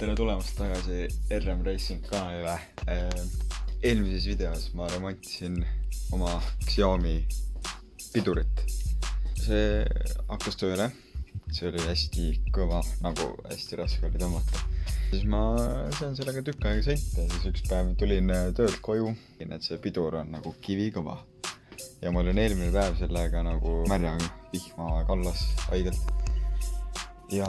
Tere tulemast tagasi RM Racing kanalile. Eelmises videos ma remontisin oma Xiaomi pidurit. See hakkas tööle. See oli hästi kõva, nagu hästi raske oli tõmmata. Siis ma sain sellega tükk aega sõita. Siis üks päev tulin töölt koju. Et see pidur on nagu kivikõva. Ja ma olin eelmine päev sellega nagu märjaga vihma kallas haigelt. Ja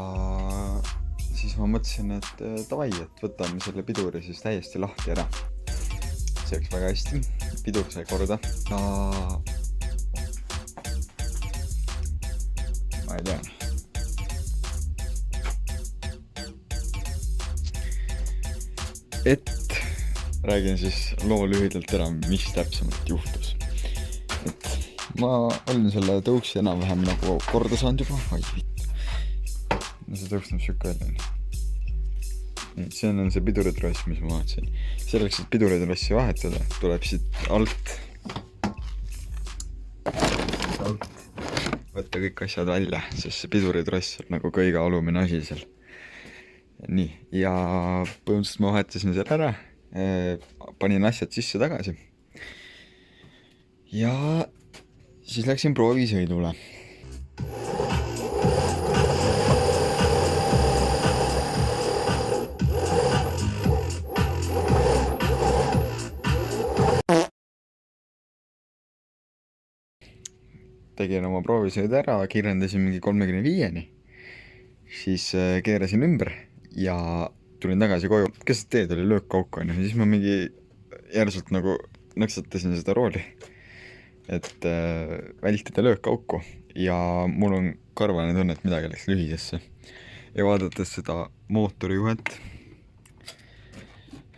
siis ma mõtlesin, et davai, et võtame selle piduri siis täiesti lahti ära. See oleks väga hästi. Pidur sai korda. Ja ma ei tea. Et räägin siis loo lühidalt ära, mis täpsemalt juhtus. Et ma olin selle tõuksi enam-vähem nagu korda saanud juba. Ai vitt. See tõuks näeb sükke välja. See on see piduritross, mis ma vaatasin. Selleks, et piduritrossi vahetada, tuleb siit alt võtta kõik asjad välja, sest see piduritross on nagu kõige alumine asi seal. Nii, ja põhimõtteliselt ma vahetasin selle ära, panin asjad sisse tagasi. Ja siis läksin proovisõidule. Tegin oma proovisõid ära, kiirendasin mingi 35-ni, siis keerasin ümber ja tulin tagasi koju. Keset teed oli löökkauk, ja siis ma mingi järsult nagu nõksatasin seda rooli, et vältida löökkauku ja mul on karvane tunne, et midagi läks lühisesse. Ja vaadates seda mootorijuhet,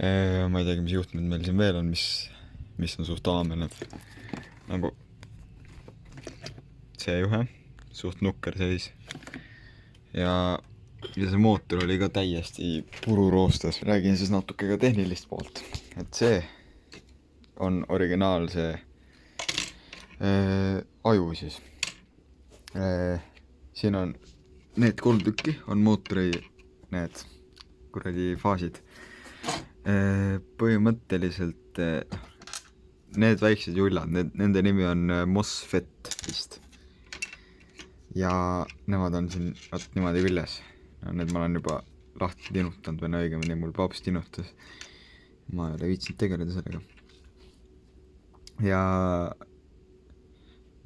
ma ei teagi, mis juhtmed meil siin veel on, mis on suht aamenev. Nagu see juhe, suht nukker seis. Ja see mootor oli ka täiesti pururoostes. Räägin siis natuke ka tehnilist poolt. Et see on originaal see aju siis. Siin on need 3 tükki, on mootori need kuradi faasid. Põhimõtteliselt need väiksed jullad, nende nimi on MOSFET vist. Ja nemad on siin niimoodi küljes. No, need ma olen juba lahti tinutanud või õigemini mul paps tinutas. Ma ei ole viitsinud tegeleda sellega. Ja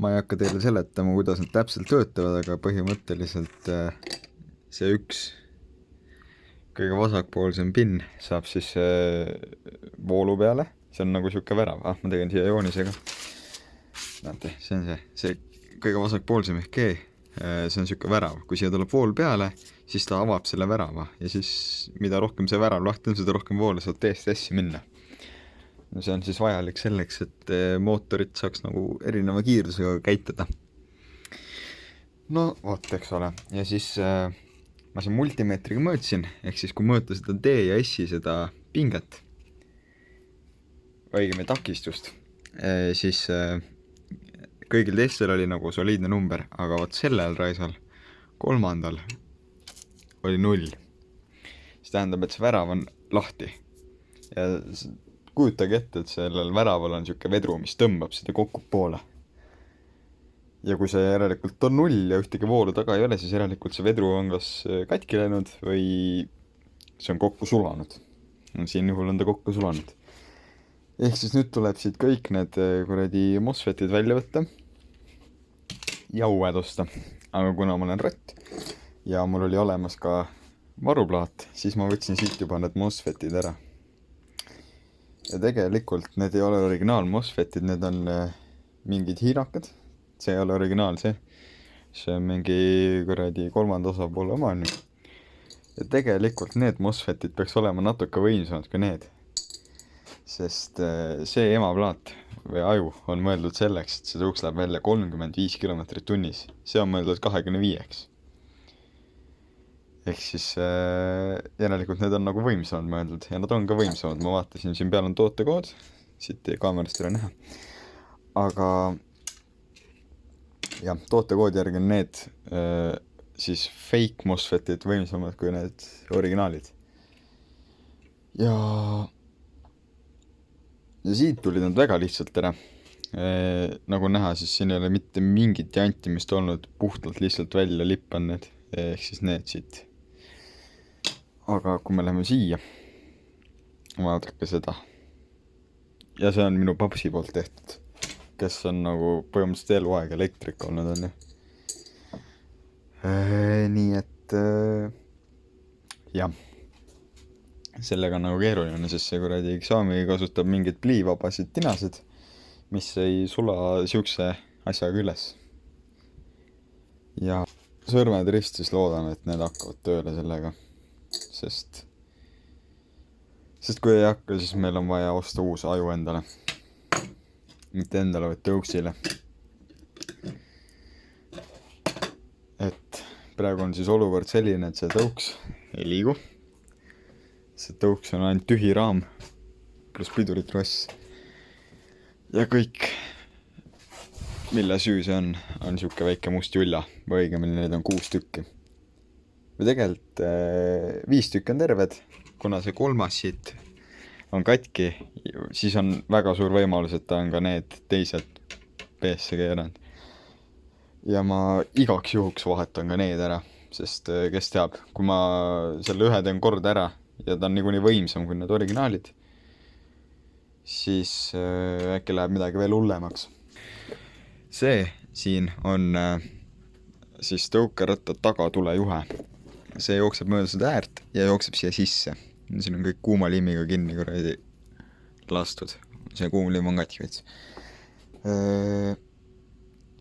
ma ei hakka teile seletama, kuidas nad täpselt töötavad, aga põhimõtteliselt see üks kõige vasakpoolsem pin saab siis voolu peale. See on nagu siuke värav. Ma tegin siia joonisega. Näete, see on see kõige vasakpoolsem ehk E. See on siuke värav. Kui siia tuleb vool peale, siis ta avab selle värava. Ja siis mida rohkem see värav lahti on, seda rohkem voole saab TSS-i minna. No see on siis vajalik selleks, et mootorit saaks nagu erineva kiirusega käitada. No vot, eks ole. Ja siis ma siin multimeetriga mõõtsin, ehk siis kui mõõta seda D ja S-i seda pinget, õigemi takistust, siis kõigil teistel oli nagu soliidne number, aga võt sellel raisal 3. oli 0. See tähendab, et see värav on lahti. Ja kujutage ette, et sellel väraval on siuke vedru, mis tõmbab seda kokku poole. Ja kui see järelikult on 0 ja ühtegi voolu taga ei ole, siis järelikult see vedru on kas katki läinud või see on kokku sulanud. Siin juhul on ta kokku sulanud. Ehk siis nüüd tuleb siit kõik need kuradi MOSFETid välja võtta ja uued osta. Aga kuna ma olen rott ja mul oli olemas ka varuplaat, siis ma võtsin siit juba need MOSFETid ära. Ja tegelikult need ei ole originaal MOSFETid, need on mingid hiinakad. See ei ole originaal see. See on mingi kuradi 3. osapoole oma. Ja tegelikult need MOSFETid peaks olema natuke võimsamad kui need. Sest see emaplaat või aju on mõeldud selleks, et see tõuks läheb välja 35 km tunnis. See on mõeldud 25-ks. Ehk siis järelikult need on nagu võimsamad mõeldud ja nad on ka võimsamad. Ma vaatasin, siin peal on tootekood, siit kaamerast ei ole näha. Aga jah, tootekoodi järgi on need siis fake MOSFETid võimsamad kui need originaalid. ja siit tulid nad väga lihtsalt ära. Nagu näha, siis siin ei ole mitte mingit jantimist olnud, puhtalt lihtsalt välja lippan need, ehk siis need siit. Aga kui me läheme siia, vaadake seda. Ja see on minu papsi poolt tehtud, kes on nagu põhimõtteliselt eluaeg elektrik olnud, on ju. Nii et jah, sellega on nagu keeruline, sest see kuradi Xiaomi kasutab mingid pliivabasid tinasid, mis ei sula siukse asjaga üles. Ja sõrmed ristis, loodan, et need hakkavad tööle sellega, sest kui ei hakka, siis meil on vaja osta uus aju endale. Mitte endale, vaid tõuksile. Et praegu on siis olukord selline, et see tõuks ei liigu. See tõuks on ainult tühi raam, pluss piduritross. Ja kõik, mille süü see on siuke väike must julla, või õigemini neid on 6 tükki. Või tegelikult 5 tükki on terved, kuna see 3. siit on katki, siis on väga suur võimalus, et ta on ka need teised peesse keeranud. Ja ma igaks juhuks vahetan ka need ära, sest kes teab, kui ma selle ühe teen kord ära ja ta on niikuinii võimsam kui need originaalid, siis äkki läheb midagi veel hullemaks. See siin on siis tõukeratta tagatule-juhe. See jookseb mööda seda äärt ja jookseb siia sisse. Siin on kõik kuuma liimiga kinni kuradi lastud. See kuum liim on katki veits.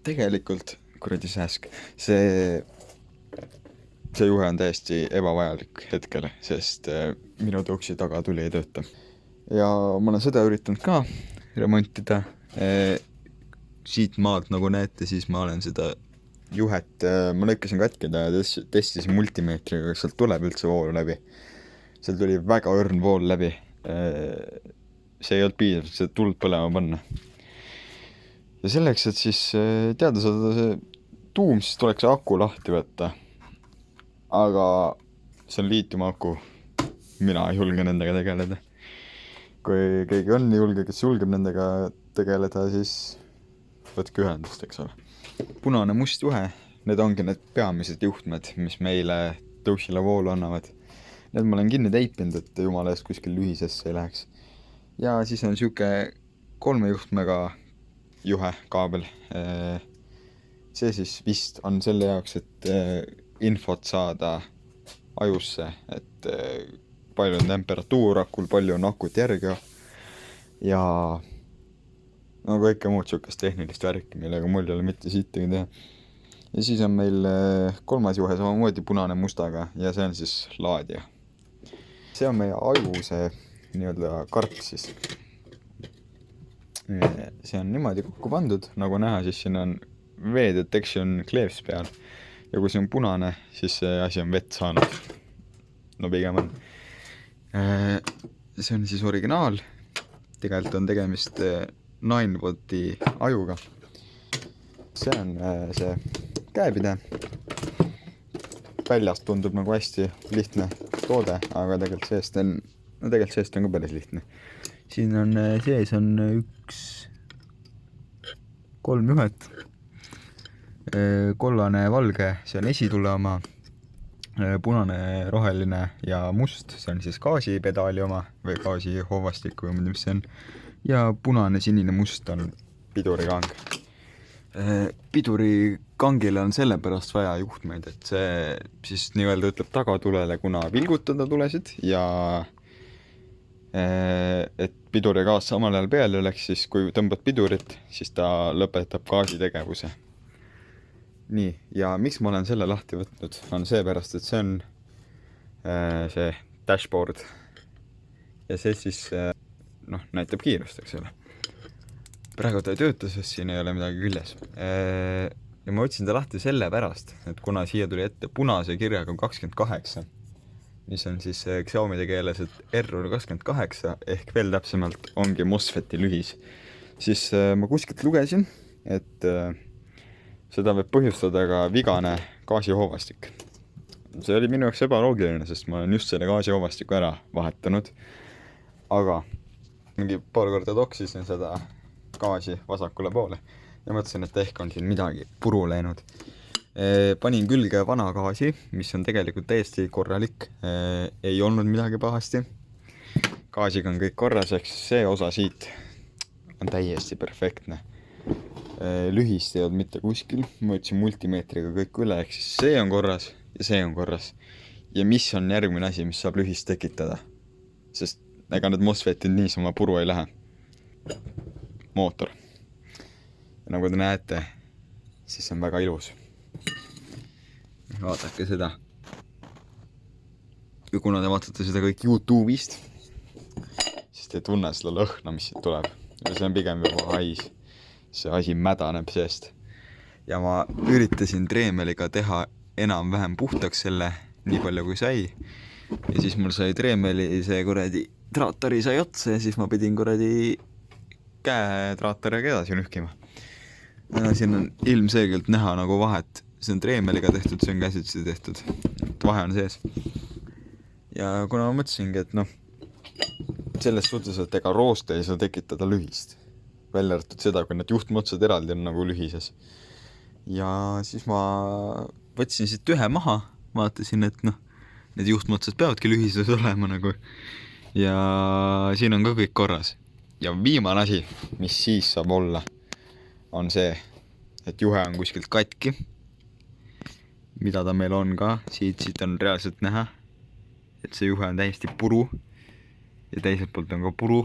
Tegelikult, kuradi sääsk, see juhe on täiesti ebavajalik hetkel, sest minu tõuksi tagatuli ei tööta. Ja ma olen seda üritanud ka remontida. Siit maalt, nagu näete, siis ma olen seda juhet, ma lõikasin katkeda ja testisin multimeetriga, kas sealt tuleb üldse vool läbi. Seal tuli väga õrn vool läbi. See ei olnud piisav, see tuld põlema panna. Ja selleks, et siis teada saada see tuum, siis tuleks aku lahti võtta. Aga see on liitiumaku. Mina ei julge nendega tegeleda. Kui keegi on julge, kes julgeb nendega tegeleda, siis võtke ühendust, eks ole. Punane must juhe, need ongi need peamised juhtmed, mis meile tõuksile voolu annavad. Need ma olen kinni teipinud, et jumala eest kuskil lühisesse ei läheks. Ja siis on siuke 3 juhtmega juhe kaabel. See siis vist on selle jaoks, et infot saada ajusse, et palju on temperatuur akul, palju on akut järgi ja no kõike muud siukest tehnilist värki, millega mul ei ole mitte sittagi teha. Ja siis on meil 3. juhe samamoodi punane mustaga ja see on siis laadija. See on meie aju see nii-öelda karp siis. See on niimoodi kokku pandud, nagu näha, siis siin on V-detection kleeps peal. Ja kui see on punane, siis see asi on vett saanud. No pigem on. See on siis originaal. Tegelikult on tegemist 9-volti ajuga. See on see käepide. Väljast tundub nagu hästi lihtne toode, aga tegelikult seest on ka päris lihtne. Siin on sees on 3 juhet. Kollane, valge, see on esitule oma. Punane, roheline ja must, see on siis gaasipedaali oma või gaasihoovastik või mis see on. Ja punane, sinine, must on pidurikang. Pidurikangile on sellepärast vaja juhtmeid, et see siis nii-öelda ütleb tagatulele, kuna vilgutada tulesid ja et pidur ja gaas samal ajal peale oleks, siis kui tõmbad pidurit, siis ta lõpetab gaasitegevuse. Nii, ja miks ma olen selle lahti võtnud, on seepärast, et see on see dashboard ja see siis näitab kiirust, eks ole. Praegu ta ei tööta, sest siin ei ole midagi küljes. Ja ma võtsin ta lahti selle pärast, et kuna siia tuli ette punase kirjaga 28, mis on siis Xiaomi keeles, et error 28, ehk veel täpsemalt ongi MOSFETi lühis, siis ma kuskilt lugesin, et seda võib põhjustada ka vigane gaasihoovastik. see oli minu jaoks ebaloogiline, sest ma olen just selle gaasioomastiku ära vahetanud. Aga mingi paar korda toksisin seda gaasi vasakule poole ja mõtlesin, et ehk on siin midagi puru läinud. Panin külge vana gaasi, mis on tegelikult täiesti korralik. Ei olnud midagi pahasti. Gaasiga on kõik korras, ehk see osa siit on täiesti perfektne. Lühist ei olnud mitte kuskil, ma võtsin multimeetriga kõik üle, ehk siis see on korras ja see on korras. Ja mis on järgmine asi, mis saab lühist tekitada? Sest ega need MOSFETid niisama puru ei lähe. Mootor. Ja nagu te näete, siis on väga ilus. Vaadake seda. Ja kuna te vaatate seda kõik YouTube'ist, siis te ei tunne seda lõhna, mis siit tuleb. Ja see on pigem juba hais. See asi mädaneb seest. Ja ma üritasin Dremeliga teha enam-vähem puhtaks selle, nii palju kui sai. Ja siis mul sai Dremeli see kuradi traatari sai otsa ja siis ma pidin kuradi käe traatariga edasi nühkima. Siin on ilmselgelt näha nagu vahet. See on Dremeliga tehtud, see on käsitsi tehtud. Et vahe on sees. Ja kuna ma mõtlesingi, et selles suhtes, et ega rooste ei saa tekitada lühist. Välja arvatud seda, kui need juhtmotsad eraldi on nagu lühises. Ja siis ma võtsin siit ühe maha, vaatasin, et need juhtmotsad peavadki lühises olema nagu. Ja siin on ka kõik korras. Ja viimane asi, mis siis saab olla, on see, et juhe on kuskilt katki, mida ta meil on ka. Siit on reaalselt näha, et see juhe on täiesti puru ja teiselt poolt on ka puru,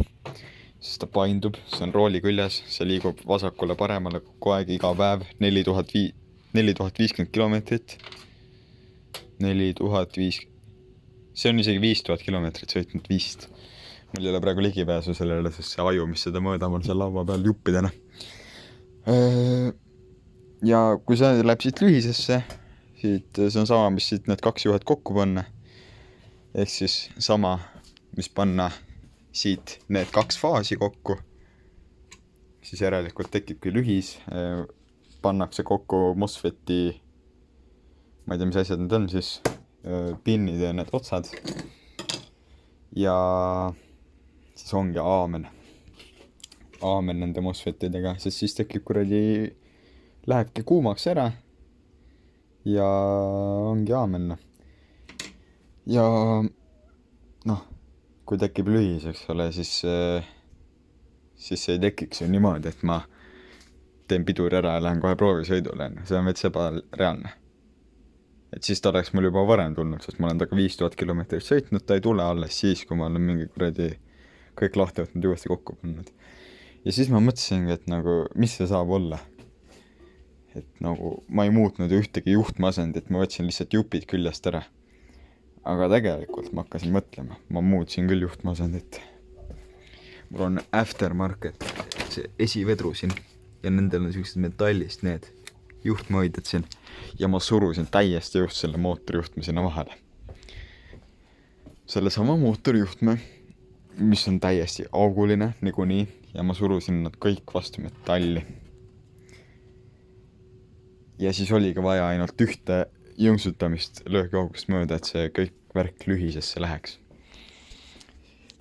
sest ta paindub, see on rooli küljes, see liigub vasakule paremale kogu aeg iga päev 4050 kilomeetrit. 4050, see on isegi 5000 kilomeetrit sõitnud vist. Mul ei ole praegu ligipääsu sellele, sest see aju, mis seda mõõdab, on seal laua peal juppidena. Ja kui see läheb siit lühisesse, see on sama, mis siit need kaks juhet kokku panna. Ehk siis sama, mis panna siit need kaks faasi kokku, siis järelikult tekibki lühis, pannakse kokku MOSFETi, ma ei tea, mis asjad need on siis, pinnid ja need otsad ja siis ongi aamen nende MOSFETidega, sest siis tekib kuradi, lähebki kuumaks ära ja ongi aamen. Ja kui tekib lühis, eks ole, siis see ei tekiks ju niimoodi, et ma teen piduri ära ja lähen kohe proovisõidule. See on veits ebareaalne. Et siis ta oleks mul juba varem tulnud, sest ma olen taga 5000 kilomeetrit sõitnud, ta ei tule alles siis, kui ma olen mingi kuradi kõik lahti võtnud uuesti kokku pannud. Ja siis ma mõtlesingi, et mis see saab olla. Et ma ei muutnud ühtegi juhtmasendit, ma võtsin lihtsalt jupid küljest ära. Aga tegelikult ma hakkasin mõtlema, ma muutsin küll juhtmasendit. Mul on aftermarket, see esivedru siin ja nendel on sellised metallist need juhtmõidjad siin ja ma surusin täiesti just selle mootorijuhtme sinna vahele. Selle sama mootorijuhtme, mis on täiesti auguline niikuinii ja ma surusin nad kõik vastu metalli. Ja siis oligi vaja ainult ühte jõngsutamist löögiaugust mööda, et see kõik värk lühisesse läheks.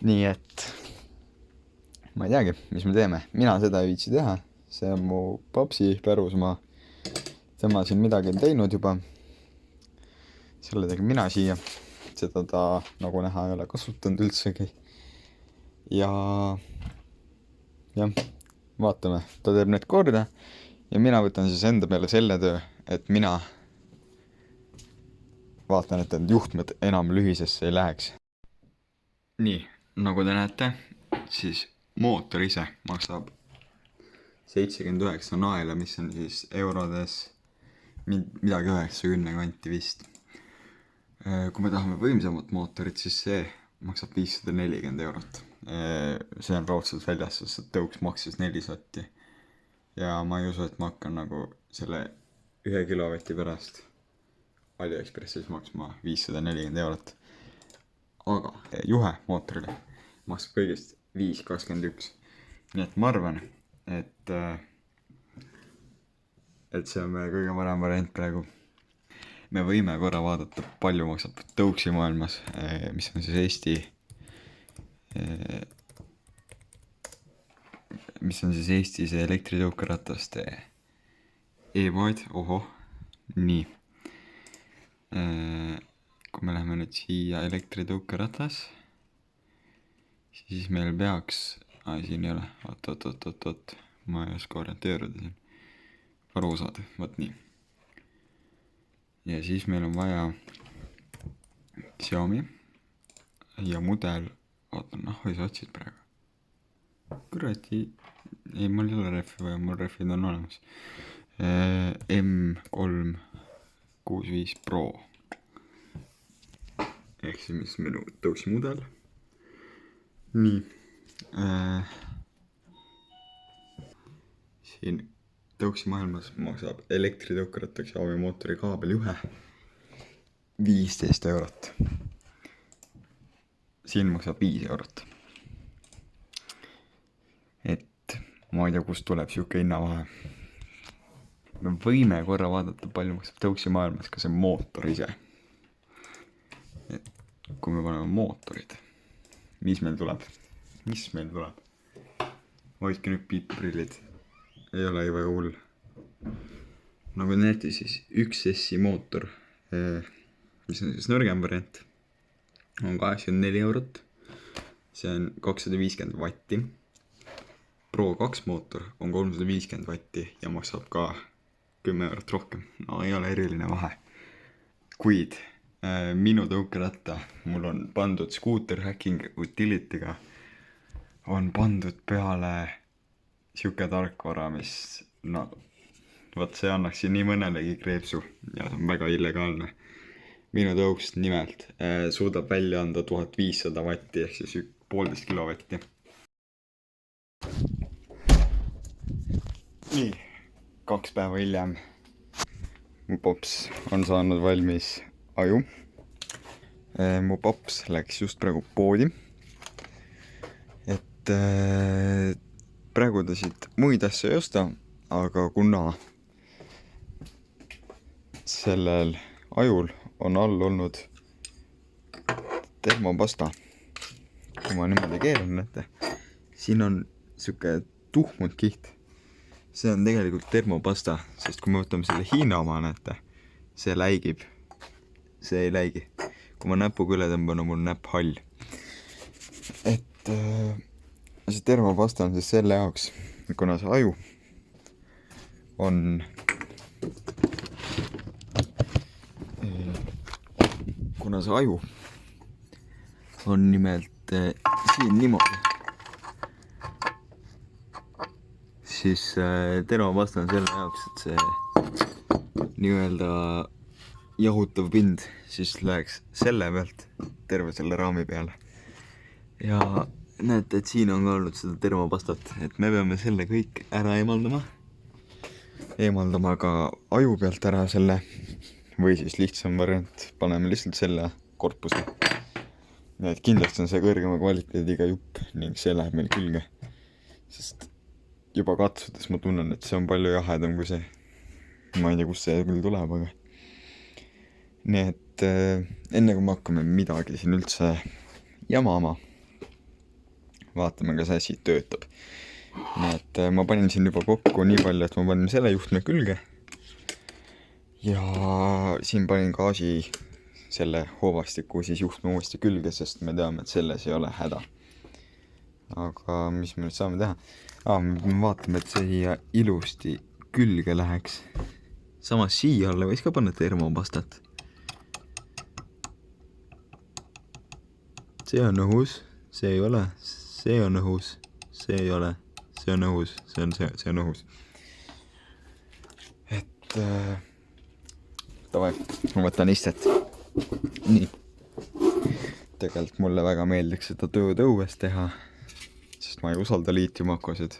Nii et ma ei teagi, mis me teeme. Mina seda ei viitsi teha. See on mu papsi pärusmaa. Tema siin midagi on teinud juba. Selle tegin mina siia. Seda ta nagu näha ei ole kasutanud üldsegi. Ja vaatame, ta teeb need korda ja mina võtan siis enda peale selle töö, et mina vaatan, et need juhtmed enam lühisesse ei läheks. Nii, nagu te näete, siis mootor ise maksab 79 naela, mis on siis eurodes midagi 90 kanti vist. Kui me tahame võimsamat mootorit, siis see maksab 540 eurot. See on raudselt väljas, sest tõuks maksis 4 sotti. Ja ma ei usu, et ma hakkan selle 1 kilovati pärast AliExpressis maksma 540 eurot. Aga juhe mootorile maksab kõigest 5,21. Nii et ma arvan, et see on meie kõige parem variant praegu. me võime korra vaadata, palju maksab tõuksi maailmas, mis on siis Eesti see elektritõukerataste e-pood, ohoh, nii. Kui me läheme nüüd siia elektritõukeratas, siis meil peaks, siin ei ole, oot, ma ei oska orienteeruda siin, aru saada, võt nii. Ja siis meil on vaja Xiaomi ja mudel, või sa otsid praegu. Kuradi, ei, mul ei ole refi vaja, mul refid on olemas. M365 Pro. Ehk siis mis minu tõuksi mudel. Nii. Siin tõuksi maailmas maksab elektritõukerattaks Xiaomi mootori kaabeljuhe 15 eurot. Siin maksab 5 eurot. Et ma ei tea, kust tuleb siuke hinnavahe. Me võime korra vaadata, palju maksab tõuksi maailmas ka see mootor ise. Et kui me paneme mootorid, mis meil tuleb? Hoidke nüüd piiprillid. Ei ole ju väga hull. Nagu näete, siis 1S-i mootor, mis on siis nõrgem variant, on 84 eurot. See on 250 vatti. Pro 2 mootor on 350 vatti ja maksab ka 10 eurot rohkem. No ei ole eriline vahe. Kuid minu tõukeratta, mul on pandud Scooter Hacking Utility'ga, on pandud peale siuke tarkvara, mis, no, võt see annaks siin nii mõnelegi kreepsu ja see on väga illegaalne. Minu tõuks nimelt suudab välja anda 1500 vatti ehk siis 1,5 kilovatti. Nii, 2 päeva hiljem mu pops on saanud valmis aju. Mu pops läks just praegu poodi. Et praegu ta siit muid asju ei osta, aga kuna sellel ajul on all olnud termopasta, kui ma niimoodi keeran, näete, siin on siuke tuhmund kiht. See on tegelikult termopasta, sest kui me võtame selle Hiina oma, näete, see läigib. See ei läigi. Kui ma näpuga üle tõmban, on mul näpp hall. Et see termopasta on siis selle jaoks, kuna see aju on nimelt siin niimoodi, siis termopasta on selle jaoks, et see nii-öelda jahutav pind siis läheks selle pealt terve selle raami peale. Ja näete, et siin on ka olnud seda termopastat, et me peame selle kõik ära eemaldama ka aju pealt ära selle, või siis lihtsam variant, paneme lihtsalt selle korpuse. Et kindlasti on see kõrgema kvaliteediga jupp ning see läheb meil külge, sest juba katsudes ma tunnen, et see on palju jahedam kui see. Ma ei tea, kust see küll tuleb, aga nii et enne kui me hakkame midagi siin üldse jamama, vaatame, kas asi töötab. Nii et ma panin siin juba kokku nii palju, et ma panin selle juhtme külge ja siin panin gaasi selle hoovastiku siis juhtme uuesti külge, sest me teame, et selles ei ole häda. Aga mis me nüüd saame teha? Me vaatame, et see siia ilusti külge läheks. Samas siia alla võiks ka panna termopastat. See on õhus, see ei ole, see on õhus, see ei ole, see on õhus, see on õhus. Et davai, ma võtan istet. Nii. Tegelikult mulle väga meeldiks seda tööd õues teha, sest ma ei usalda liitiumakosid.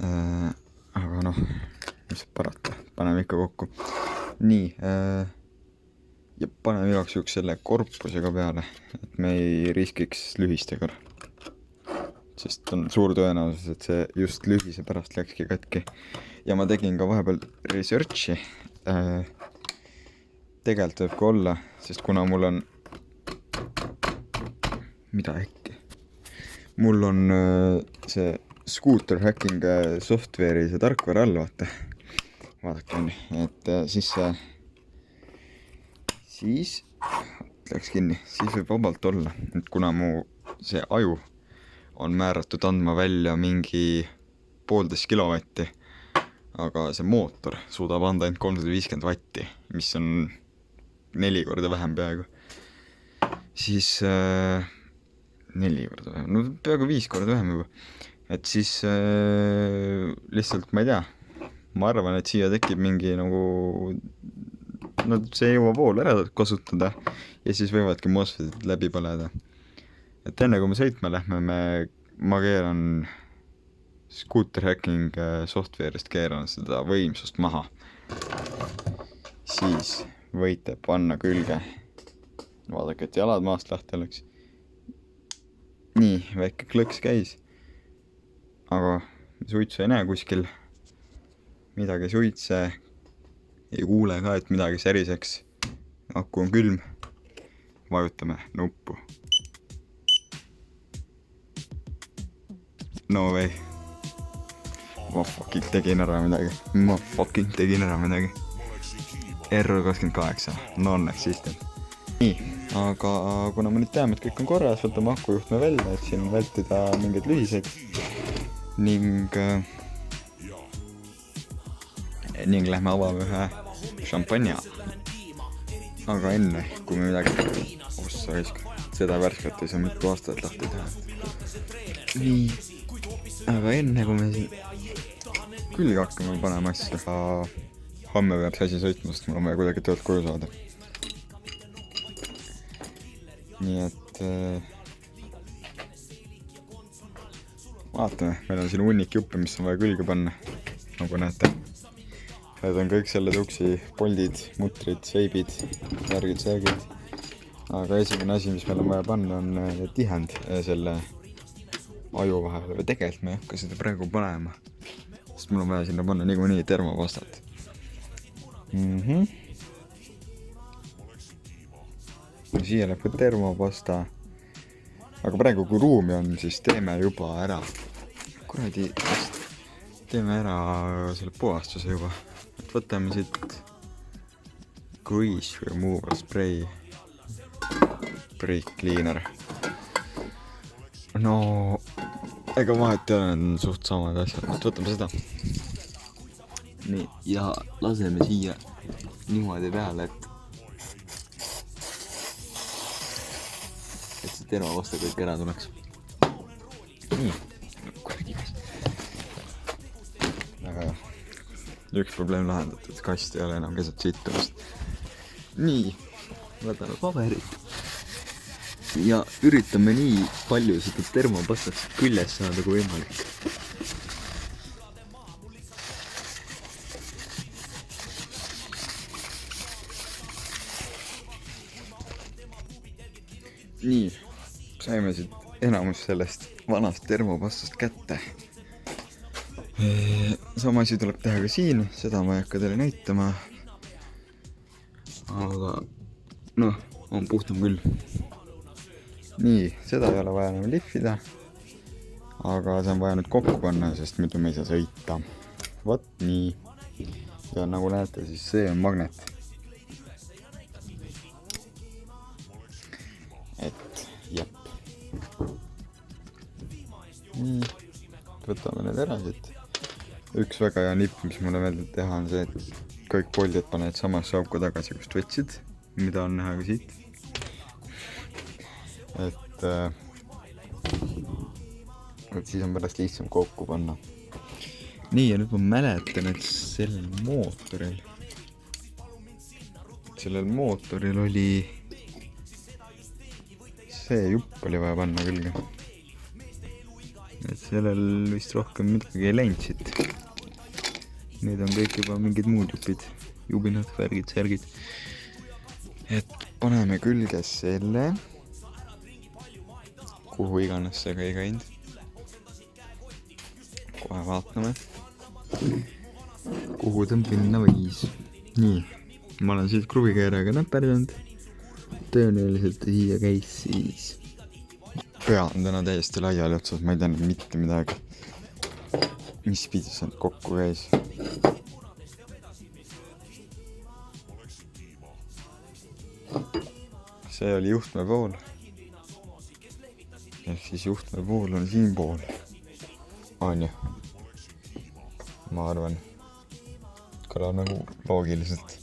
Aga noh, mis parata, paneme ikka kokku. Nii, ja paneme igaks juhuks selle korpusega peale, et me ei riskiks lühistega. Sest on suur tõenäosus, et see just lühise pärast läkski katki. Ja ma tegin ka vahepeal researchi tegelikult võib ka olla, sest kuna mul on mida äkki? Mul on see scooter hacking software'i see tarkvara all, vaadake on, et siis läks kinni, siis võib vabalt olla, et kuna mu see aju on määratud andma välja mingi 1,5 kilovatti, aga see mootor suudab anda ainult 350 vatti, mis on 4 korda vähem peaaegu. Siis 4 korda vähem, no peaaegu 5 korda vähem juba. Et siis lihtsalt ma ei tea, ma arvan, et siia tekib mingi nagu, no see jõua pool ära kasutada ja siis võivadki MOSFETid läbi põleda. Et enne kui me sõitma lähme, ma keeran scooter hacking software'ist keeran seda võimsust maha. Siis võite panna külge. Vaadake, et jalad maast lahti oleks. Nii, väike klõks käis. Aga suitsu ei näe kuskil. Midagi suitse. Ei kuule ka, et midagi säriseks. Aku on külm. Vajutame nuppu. No way. Ma fucking tegin ära midagi. Error 28. No õnneks system. Nii, aga kuna me nüüd teame, et kõik on korras, võtame akujuhtme välja, et siin vältida mingeid lühiseid. Ning lähme avame ühe šampanja. Aga enne, kui me midagi... Ossa raisk. Seda värskat ei saa mitu aastat lahti teha. Nii. Aga enne, kui me siin külge hakkame panema asja, homme peab see asi sõitma, sest mul on vaja kuidagi töölt koju saada. Nii et vaatame, meil on siin hunnik juppe, mis on vaja külge panna, nagu näete. Need on kõik selle tuksi poldid, mutrid, seibid, värgid. Aga esimene asi, mis meil on vaja panna, on tihend selle aju vahel, või tegelikult me ei hakka seda praegu panema, sest mul on vaja sinna panna niikuinii termopastat. Siia läheb ka termopasta, aga praegu kui ruumi on, siis teeme juba ära. Kuradi, teeme ära selle puhastuse juba. Et võtame siit grease removal spray, brake cleaner. No, ega vahet ei ole, need on suht samad asjad, võtame seda. Nii, ja laseme siia niimoodi peale, et see tervapasta kõik ära tuleks. Nii, kuradi käes. Väga hea. Üks probleem lahendatud, kast ei ole enam keset sittumist. Nii, võtame paberit. Ja üritame nii palju seda termopastat küljes saada kui võimalik. Nii, saime siit enamus sellest vanast termopastast kätte. Sama asi tuleb teha ka siin, seda ma ei hakka teile näitama. Aga noh, on puhtam küll. Nii, seda ei ole vaja enam lihvida, aga see on vaja nüüd kokku panna, sest muidu me ei saa sõita. Vot nii. Ja nagu näete, siis see on magnet. Et, jep. Nii, võtame need ära siit. Üks väga hea nipp, mis mulle meeldib teha, on see, et kõik poldid paned samasse auku tagasi, kust võtsid, mida on näha ka siit. Et siis on pärast lihtsam kokku panna. Nii, ja nüüd ma mäletan, et sellel mootoril oli see jupp oli vaja panna külge. Et sellel vist rohkem midagi ei läinud siit. Need on kõik juba mingid muud jupid, jubinad, värgid, särgid. Et paneme külge selle, kuhu iganes see ka ei käinud. Kohe vaatame, kuhu ta minna võis. Nii, ma olen siit kruvikeerajaga näperdanud, tõenäoliselt siia käis siis. Pea on täna täiesti laiali otsas, ma ei tea mitte midagi. Mis pidi sealt kokku käis? See oli juhtme pool. Ehk siis juhtme pool on siin pool. On ju? Ma arvan. Kõlab nagu loogiliselt.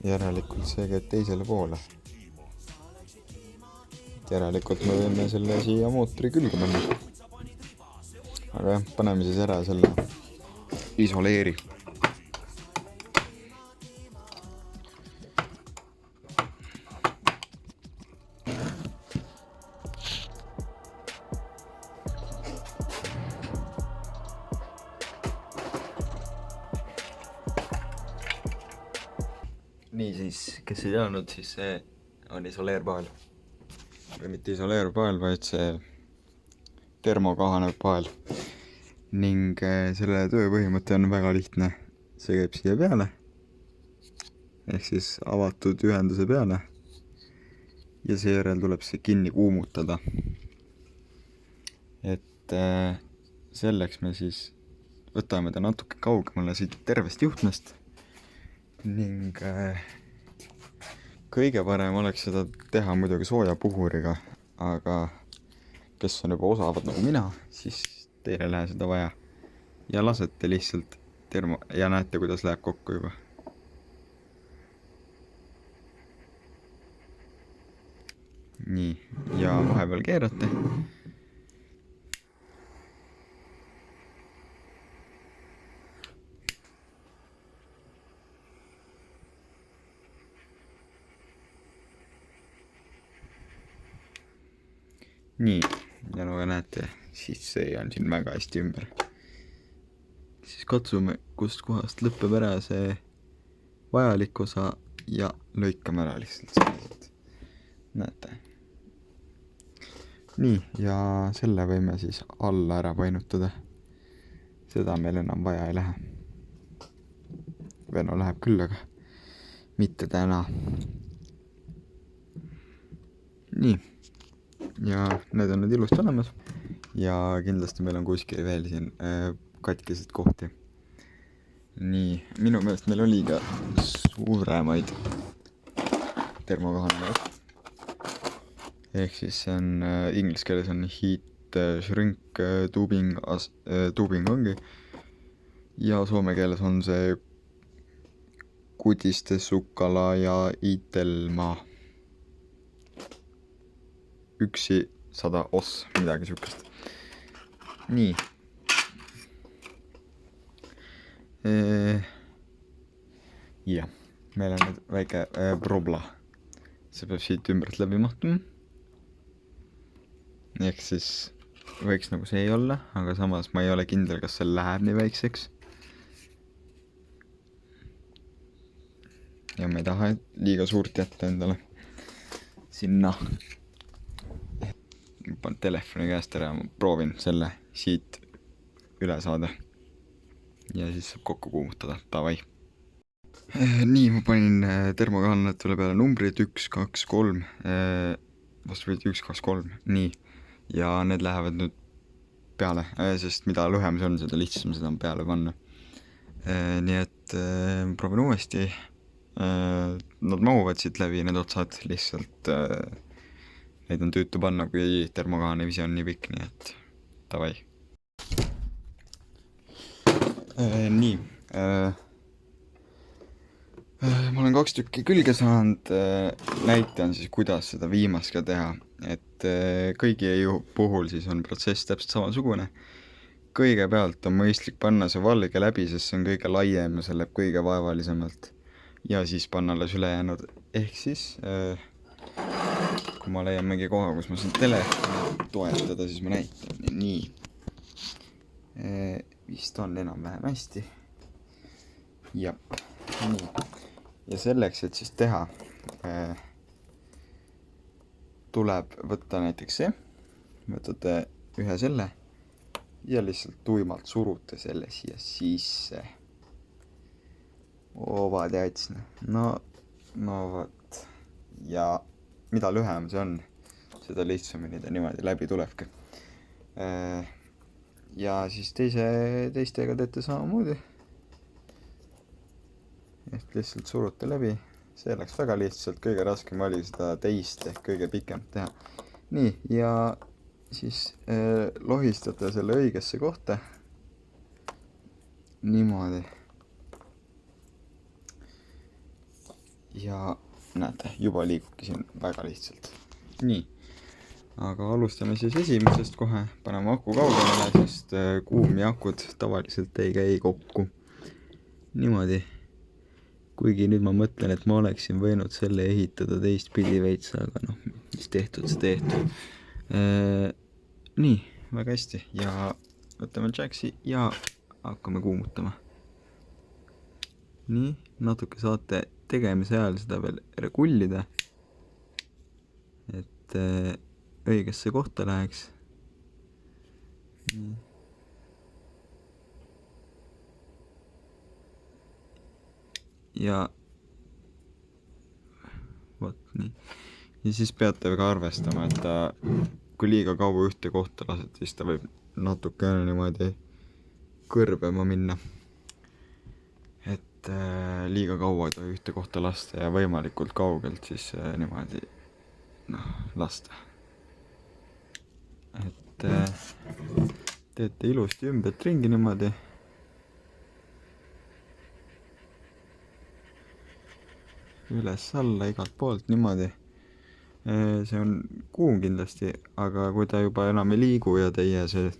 Järelikult see käib teisele poole. Järelikult me võime selle siia mootori külge panna. Aga jah, paneme siis ära selle isoleeri. Nii siis, kes ei teadnud, siis see on isoleerpael. Või mitte isoleerpael, vaid see termokahanev pael. Ning selle tööpõhimõte on väga lihtne. See käib siia peale. Ehk siis avatud ühenduse peale. Ja seejärel tuleb see kinni kuumutada. Et selleks me siis võtame ta natuke kaugemale siit tervest juhtmest. Ning kõige parem oleks seda teha muidugi sooja puhuriga, aga kes on juba osavad nagu mina, siis teil ei lähe seda vaja. Ja lasete lihtsalt ja näete, kuidas läheb kokku juba. Nii, ja vahepeal keerate. Nii, ja nagu näete, siis see on siin väga hästi ümber. Siis katsume, kust kohast lõppeb ära see vajalik osa ja lõikame ära lihtsalt selliselt. Näete. Nii, ja selle võime siis alla ära painutada. Seda meil enam vaja ei lähe. Või no läheb küll, aga mitte täna. Nii. Ja need on nüüd ilusti olemas ja kindlasti meil on kuskil veel siin katkised kohti. Nii, minu meelest meil oli ka suuremaid termokahanevaid. Ehk siis see on inglise keeles on heat shrink tubing ongi ja soome keeles on see kudiste sukkala ja itelmaa. 100 oss, midagi sükest. Nii. Ja, meil on nüüd väike probla. See peab siit ümbert läbi mahtuma. Ehk siis võiks nagu see ei olla, aga samas ma ei ole kindel, kas see läheb nii väikseks. Ja ma ei taha liiga suurt jätta endale sinna. Panen telefoni käest ära ja ma proovin selle siit üle saada. Ja siis saab kokku kuumutada, tavai. Nii, ma panin termokahanetule peale numbrid 1, 2, 3. Vastupidi 1, 2, 3. Nii. Ja need lähevad nüüd peale, sest mida lühem see on, seda lihtsam seda on peale panna. Nii et proovin uuesti. Nad mahuvad siit läbi, need otsad lihtsalt neid on tüütu panna, kui termokahanev ise on nii pikk, nii et tavai. Nii. Ma olen 2 tükki külge saanud. Näitan siis, kuidas seda viimast ka teha. Et kõigi puhul siis on protsess täpselt samasugune. Kõigepealt on mõistlik panna see valge läbi, sest see on kõige laiem ja see läheb kõige vaevalisemalt. Ja siis panna alles ülejäänud. Ehk siis kui ma leian mingi koha, kus ma saan telefoni toetada, siis ma näitan. Nii. Vist on enam-vähem hästi. Jep. Nii. Ja selleks, et siis teha, tuleb võtta näiteks see. Võtate ühe selle ja lihtsalt tuimalt surute selle siia sisse. hoovad jäts. No vot. Ja mida lühem see on, seda lihtsamini ta niimoodi läbi tulebki. Ja siis teistega teete samamoodi. Ehk lihtsalt surute läbi. See läks väga lihtsalt, kõige raskem oli seda teist ehk kõige pikemat teha. Nii, ja siis lohistate selle õigesse kohta. Niimoodi. Ja näete, juba liigubki siin väga lihtsalt. Nii, aga alustame siis esimesest kohe. Paneme aku kaugemale, sest kuum ja akud tavaliselt ei käi kokku. Niimoodi. Kuigi nüüd ma mõtlen, et ma oleksin võinud selle ehitada teistpidi veits, aga noh, mis tehtud, see tehtud. Nii, väga hästi. Ja võtame Jaxi ja hakkame kuumutama. Nii, natuke saate tegemise ajal seda veel regullida, et õigesse kohta läheks. Nii. Ja vot nii. Ja siis peate ka arvestama, et kui liiga kaua ühte kohta lased, siis ta võib natuke niimoodi kõrbema minna. Et liiga kaua ei tohi ühte kohta lasta ja võimalikult kaugelt siis niimoodi lasta. Et teete ilusti ümbert ringi niimoodi. Üles-alla igalt poolt niimoodi. See on kuum kindlasti, aga kui ta juba enam ei liigu ja teie see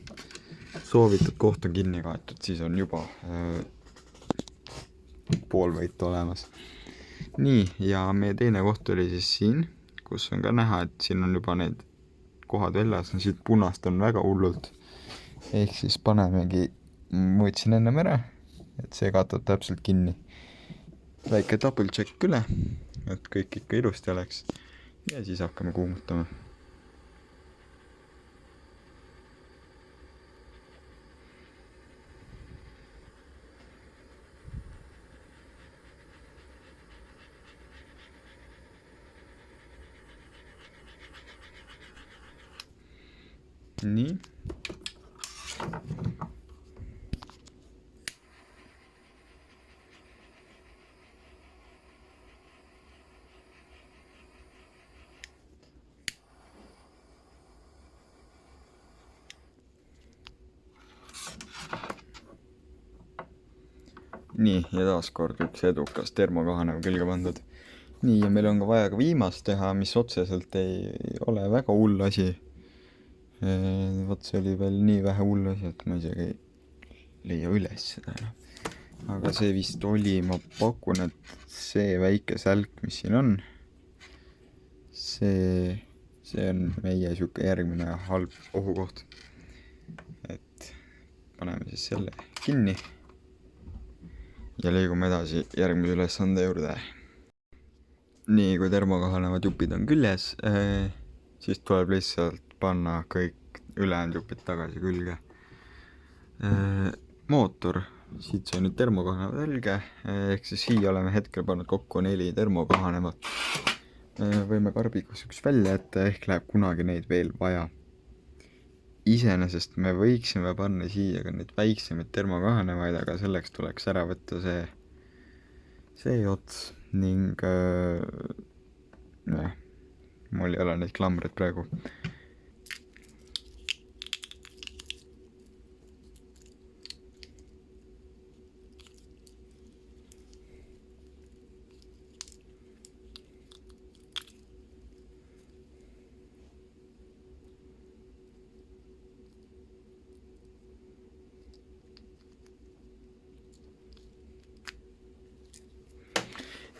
soovitud koht on kinni kaetud, siis on juba pool võitu olemas. Nii, ja meie teine koht oli siis siin, kus on ka näha, et siin on juba need kohad väljas, siit punast on väga hullult. Ehk siis panemegi, mõõtsin enne ära, et see katab täpselt kinni. Väike double check üle, et kõik ikka ilusti oleks ja siis hakkame kuumutama. Nii. Nii, ja taaskord üks edukas termokahanev külge pandud. Nii, ja meil on ka vaja ka viimast teha, mis otseselt ei ole väga hull asi. Vot see oli veel nii vähe hull asi, et ma isegi ei leia üles seda. Aga see vist oli, ma pakun, et see väike sälk, mis siin on, see on meie siuke järgmine halb ohukoht. Et paneme siis selle kinni. Ja liigume edasi järgmise ülesande juurde. Nii, kui termokahanevad jupid on küljes, siis tuleb lihtsalt panna kõik ülejäänud jupid tagasi külge. Mootor, siit sai nüüd termokahanevad külge, ehk siis siia oleme hetkel pannud kokku 4 termokahanevat. Võime karbikus üks välja jätta, ehk läheb kunagi neid veel vaja. Iseenesest me võiksime panna siia ka neid väiksemaid termokahanevaid, aga selleks tuleks ära võtta see ots ning mul ei ole neid klamreid praegu.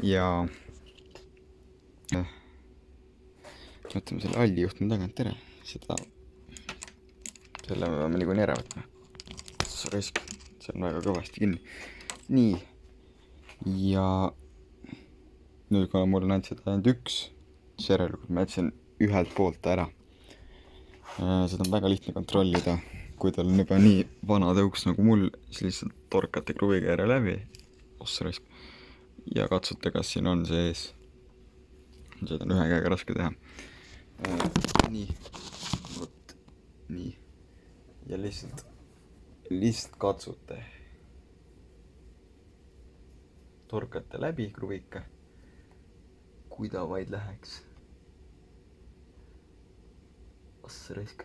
Ja võtame selle halli juhtme tagant ära, selle me peame niikuinii ära võtma. See on väga kõvasti kinni. Nii, ja nüüd kui mul on ainult üks, siis järelikult ma jätsin ühelt poolt ära. Seda on väga lihtne kontrollida, kui tal on juba nii vana tõuks nagu mul, siis lihtsalt torkate kruvikeere läbi. ja katsute, kas siin on sees. Seda on ühe käega raske teha. Nii, vot nii. Ja lihtsalt katsute. Torkate läbi kruvika, kui ta vaid läheks. Ossa raisk.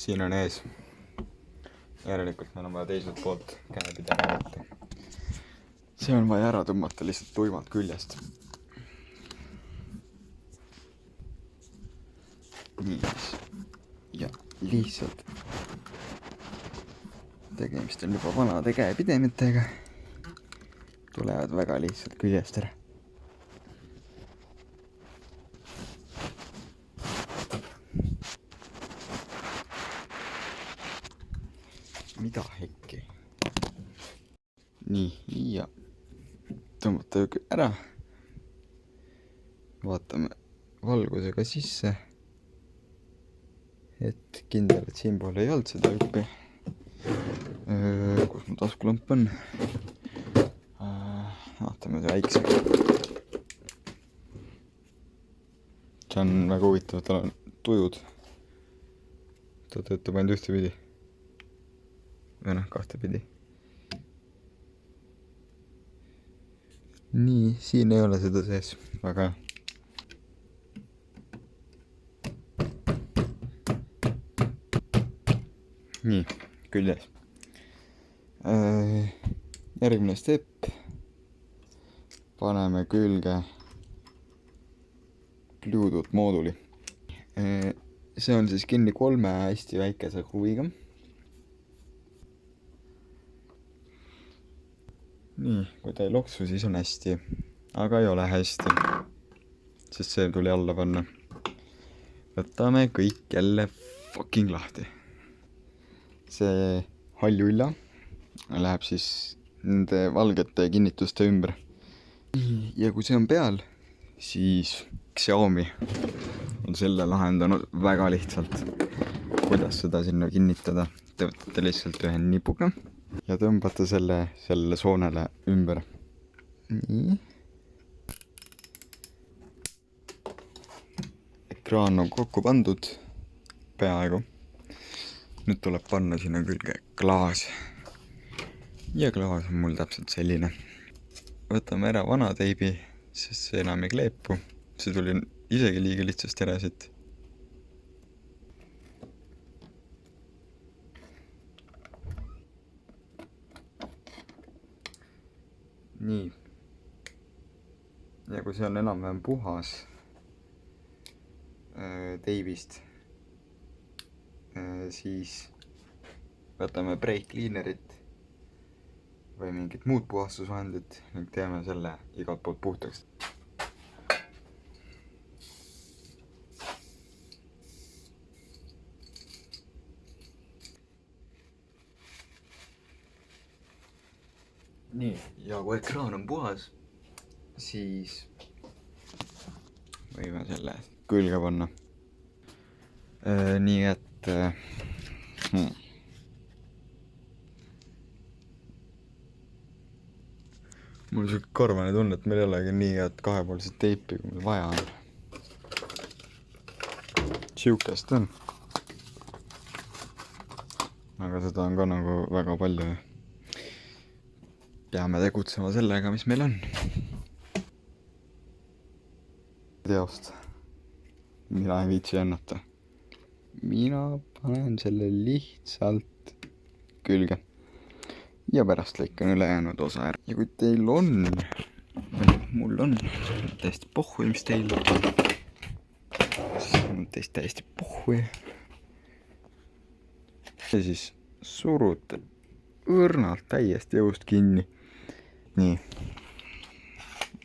Siin on ees. Järelikult meil on vaja teiselt poolt käepidega võtta. See on vaja ära tõmmata lihtsalt tuimalt küljest. Nii. Ja lihtsalt tegemist on juba vanade käepidemetega. Tulevad väga lihtsalt küljest ära. Mida hekki? Nii, ja tõmmata ära. Vaatame valgusega sisse. Et kindel, et siin pool ei olnud seda hüppi. Kus mu taskulamp on? Vaatame see väiksega. See on väga huvitav, tal on tujud. Ta töötab ainult ühtepidi. Või kahtepidi. Nii, siin ei ole seda sees. Väga hea. Nii, küljes. Järgmine step. Paneme külge Bluetooth mooduli. See on siis kinni 3 hästi väikese kruviga. Nii, kui ta ei loksu, siis on hästi. Aga ei ole hästi. Sest see tuli alla panna. Võtame kõik jälle fucking lahti. See hallulla läheb siis nende valgete kinnituste ümber. Ja kui see on peal, siis Xiaomi on selle lahendanud väga lihtsalt. Kuidas seda sinna kinnitada? Te võtate lihtsalt ühe nipuga ja tõmbate selle soonele ümber. Nii. Ekraan on kokku pandud. Peaaegu. Nüüd tuleb panna sinna külge klaas. Ja klaas on mul täpselt selline. Võtame ära vana teibi, sest see enam ei kleepu. See tuli isegi liiga lihtsasti ära siit. Nii. Ja kui see on enam-vähem puhas teibist, siis võtame brake cleanerit või mingit muud puhastusvahendit ning teeme selle igalt poolt puhtaks. Nii, ja kui ekraan on puhas, siis võime selle külge panna. Nii et mul on siuke karvane tunne, et meil ei olegi nii head kahepoolset teipi, kui meil vaja on. Siukest on. Aga seda on ka nagu väga palju. Peame tegutsema sellega, mis meil on. Teost. Mina ei viitsi ennata. Mina panen selle lihtsalt külge. Ja pärast lõikan ülejäänud osa ära. Ja kui teil on, mul on täiesti pohhui, mis teil on teist täiesti pohhui. Ja siis surute õrnalt täiesti jõust kinni. Nii.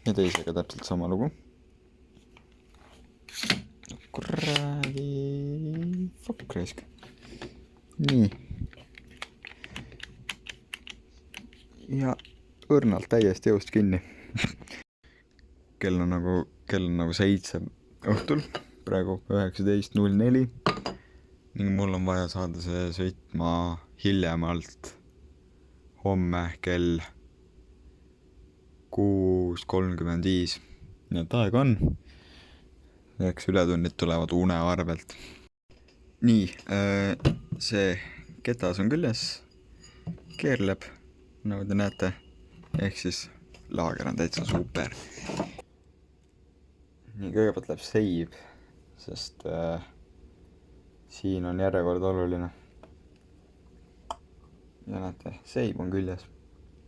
Ja teisega täpselt sama lugu. Kuradi fuck raisk. Nii. Ja õrnalt täiesti jõust kinni. kell on nagu 7 õhtul, praegu 19:04 ning mul on vaja saada see sõitma hiljemalt homme kell 6:35, nii et aega on. Eks ületunnid tulevad une arvelt. Nii, see ketas on küljes, keerleb, nagu te näete, ehk siis laager on täitsa super. Nii, kõigepealt läheb save, sest siin on järjekord oluline. Ja näete, save on küljes.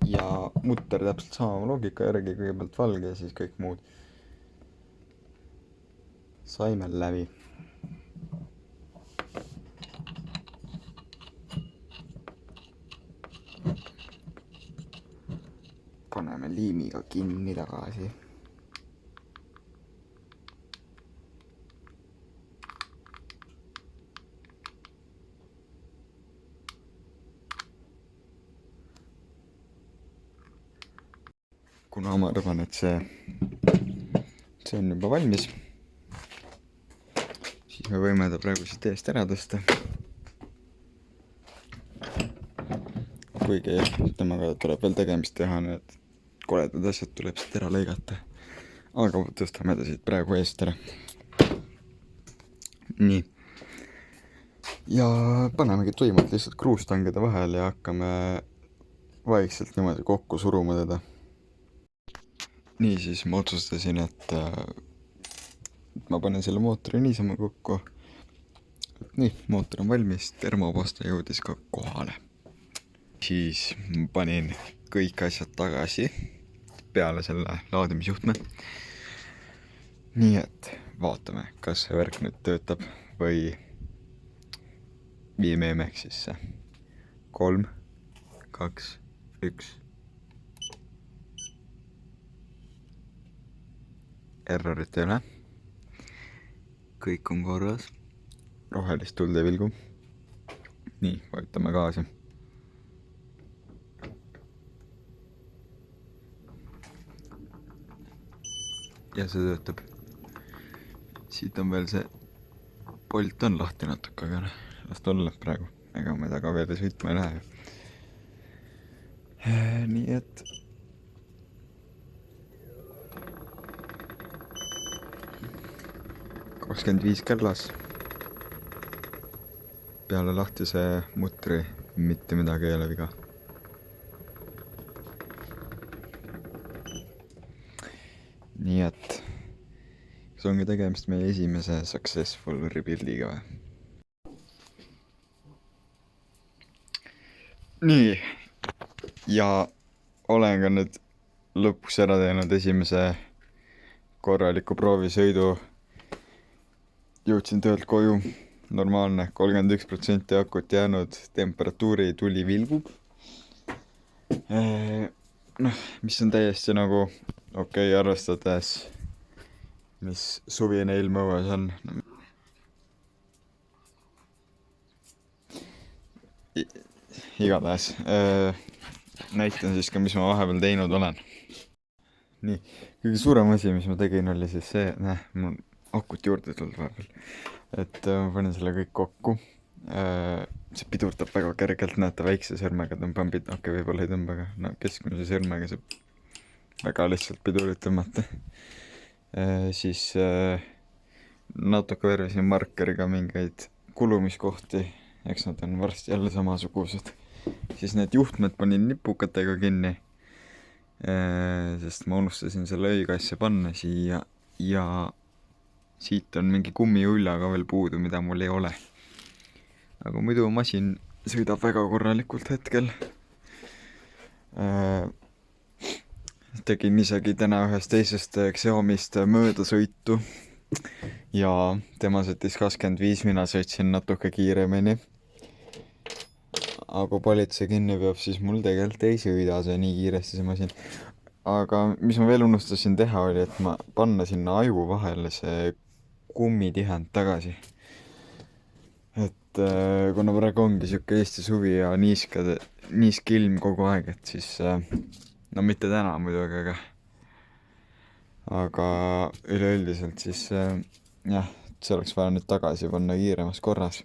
Ja mutter täpselt sama loogika järgi, kõigepealt valge ja siis kõik muud. Saime läbi. Paneme liimiga kinni tagasi. Kuna ma arvan, et see on juba valmis, siis me võime ta praegu siit eest ära tõsta. Kuigi temaga tuleb veel tegemist teha, need koledad asjad tuleb siit ära lõigata. Aga tõstame ta siit praegu eest ära. Nii. Ja panemegi tuimalt lihtsalt kruustangide vahel ja hakkame vaikselt niimoodi kokku suruma teda. Nii siis ma otsustasin, et ma panen selle mootori niisama kokku. Nii, mootor on valmis, termopasta jõudis ka kohale. Siis panin kõik asjad tagasi peale selle laadimisjuhtme. Nii et vaatame, kas see värk nüüd töötab või viime MX-isse. 3, 2, 1. Errorit ei ole. Kõik on korras. Rohelist tuld ei vilgu. Nii, vajutame gaasi. Ja see töötab. Siit on veel see Bolt on lahti natuke, aga las ta olla praegu. Ega me taga veel sõitma ei lähe. Nii et 25 kallas. Peale lahtise mutri mitte midagi ei ole viga. Nii et kas ongi tegemist meie esimese successful rebuildiga või? Nii, ja olen ka nüüd lõpuks ära teinud esimese korraliku proovisõidu. Jõudsin töölt koju, normaalne, 31% akut jäänud, temperatuuri tuli vilgub. Mis on täiesti nagu okei, arvestades, mis suvine ilm õues on. Igatahes, näitan siis ka, mis ma vahepeal teinud olen. Nii, kõige suurem asi, mis ma tegin, oli siis see, mul akut juurde tulnud vahepeal. Et ma panin selle kõik kokku. See pidurdab väga kergelt, näete, väikse sõrmega tõmban, okei, võib-olla ei tõmba, aga keskmise sõrmega saab väga lihtsalt pidurit tõmmata. Siis natuke värvisin markeriga mingeid kulumiskohti, eks nad on varsti jälle samasugused. Siis need juhtmed panin nipukatega kinni, sest ma unustasin selle õigesse panna siia ja siit on mingi kummiulla ka veel puudu, mida mul ei ole. Aga muidu masin sõidab väga korralikult hetkel. Tegin isegi täna ühest teisest Xiaomist möödasõitu ja tema sõitis 25, mina sõitsin natuke kiiremini. Aga politsei kinni peab, siis mul tegelikult ei sõida see nii kiiresti see masin. Aga mis ma veel unustasin teha oli, et ma panna sinna aju vahele see kummitihend tagasi. Et kuna praegu ongi siuke Eesti suvi ja niisk ilm kogu aeg, et siis no mitte täna muidugi, aga aga üleüldiselt siis jah, see oleks vaja nüüd tagasi panna kiiremas korras.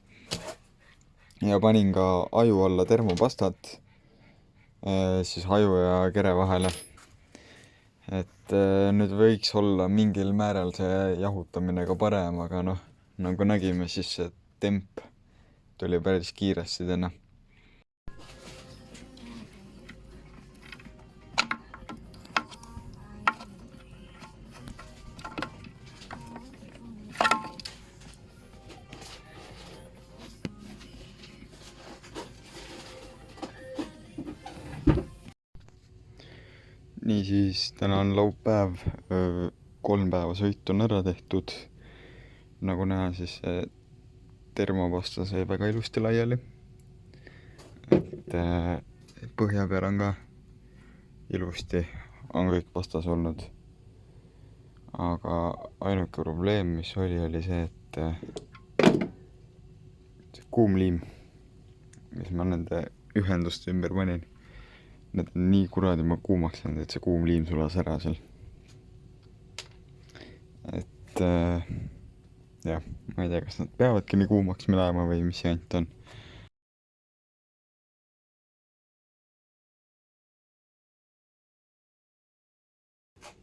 Ja panin ka aju alla termopastat siis aju ja kere vahele. Et nüüd võiks olla mingil määral see jahutamine ka parem, aga noh, nagu nägime, siis see temp tuli päris kiiresti täna. Niisiis, täna on laupäev, 3 päeva sõit on ära tehtud. Nagu näha, siis see termopasta sai väga ilusti laiali. Et põhja peal on ka ilusti, on kõik pastas olnud. Aga ainuke probleem, mis oli see, et kuumliim, mis ma nende ühenduste ümber panin, need on nii kuradi kuumaks läinud, et see kuumliim sulas ära seal. Et jah, ma ei tea, kas nad peavadki nii kuumaks minema või mis jant on.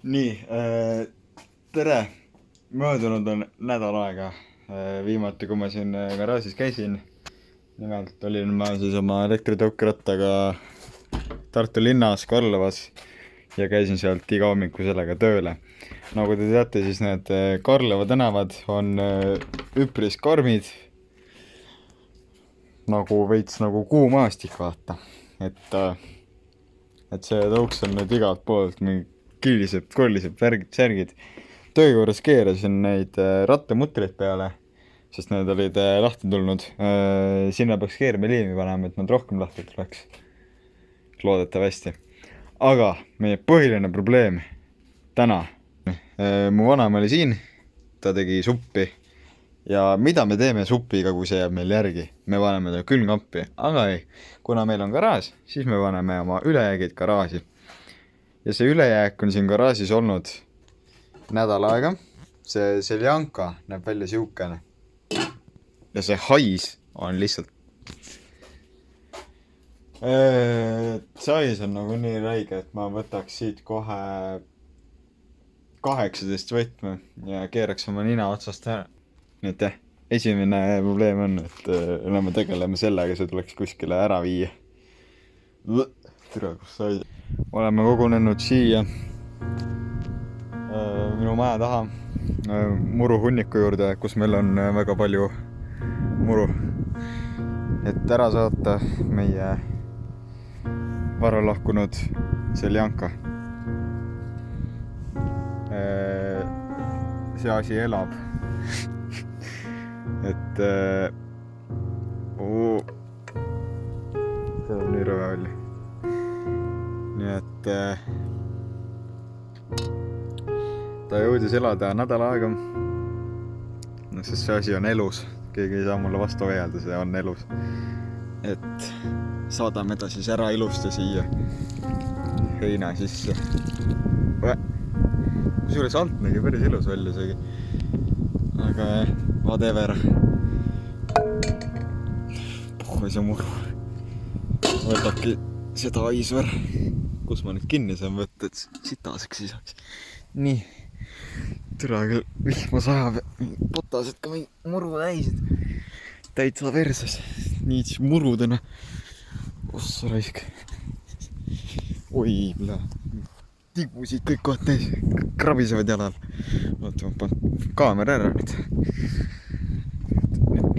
Nii, tere! Möödunud on nädal aega viimati, kui ma siin garaažis käisin. Nimelt olin ma siis oma elektritõukerattaga Tartu linnas Karlovas ja käisin sealt iga hommiku sellega tööle. Nagu te teate, siis need Karlova tänavad on üpris karmid, nagu veits nagu kuum aastik, vaata. Et see tõuks on nüüd igalt poolt, mingi kolliseb särgid. Töö juures keerasin neid rattamutreid peale, sest need olid lahti tulnud. Sinna peaks keermeliimi panema, et nad rohkem lahti tuleks. Loodetavasti. Aga meie põhiline probleem täna. Mu vanaema oli siin, ta tegi suppi. Ja mida me teeme supiga, kui see jääb meil järgi? Me paneme ta külmkampi. Aga ei, kuna meil on garaaž, siis me paneme oma ülejäägid garaaži. Ja see ülejääk on siin garaažis olnud nädal aega. See seljanka näeb välja siukene. Ja see hais on lihtsalt sais on nagu nii räige, et ma võtaks siit kohe 18 võtme ja keeraks oma nina otsast ära. Nii et esimene probleem on, et oleme tegeleme sellega, see tuleks kuskile ära viia. Tere, kus sai? Oleme kogunenud siia minu maja taha muru hunniku juurde, kus meil on väga palju muru. Et ära saata meie varalahkunud seljanka. See asi elab. Et see on nii rõve oli. Nii et ta jõudis elada nädal aega. No, sest see asi on elus. Keegi ei saa mulle vastu veelda, see on elus. Et saadame ta siis ära ilusti siia heina sisse. Kusjuures alt nägi päris ilus välja isegi. Aga whatever. Puhhu see muru. Võtabki seda haisu ära. Kus ma nüüd kinni saan võtta, et sitaseks ei saaks. Nii. Tere küll vihma sajab. Potased ka mingi muru täisid. Täitsa verses. Nii siis murudena. Ossa raisk. Oi, tigusid kõik kohad täis. Krabisevad jalal. Oota, ma panen kaamera ära nüüd.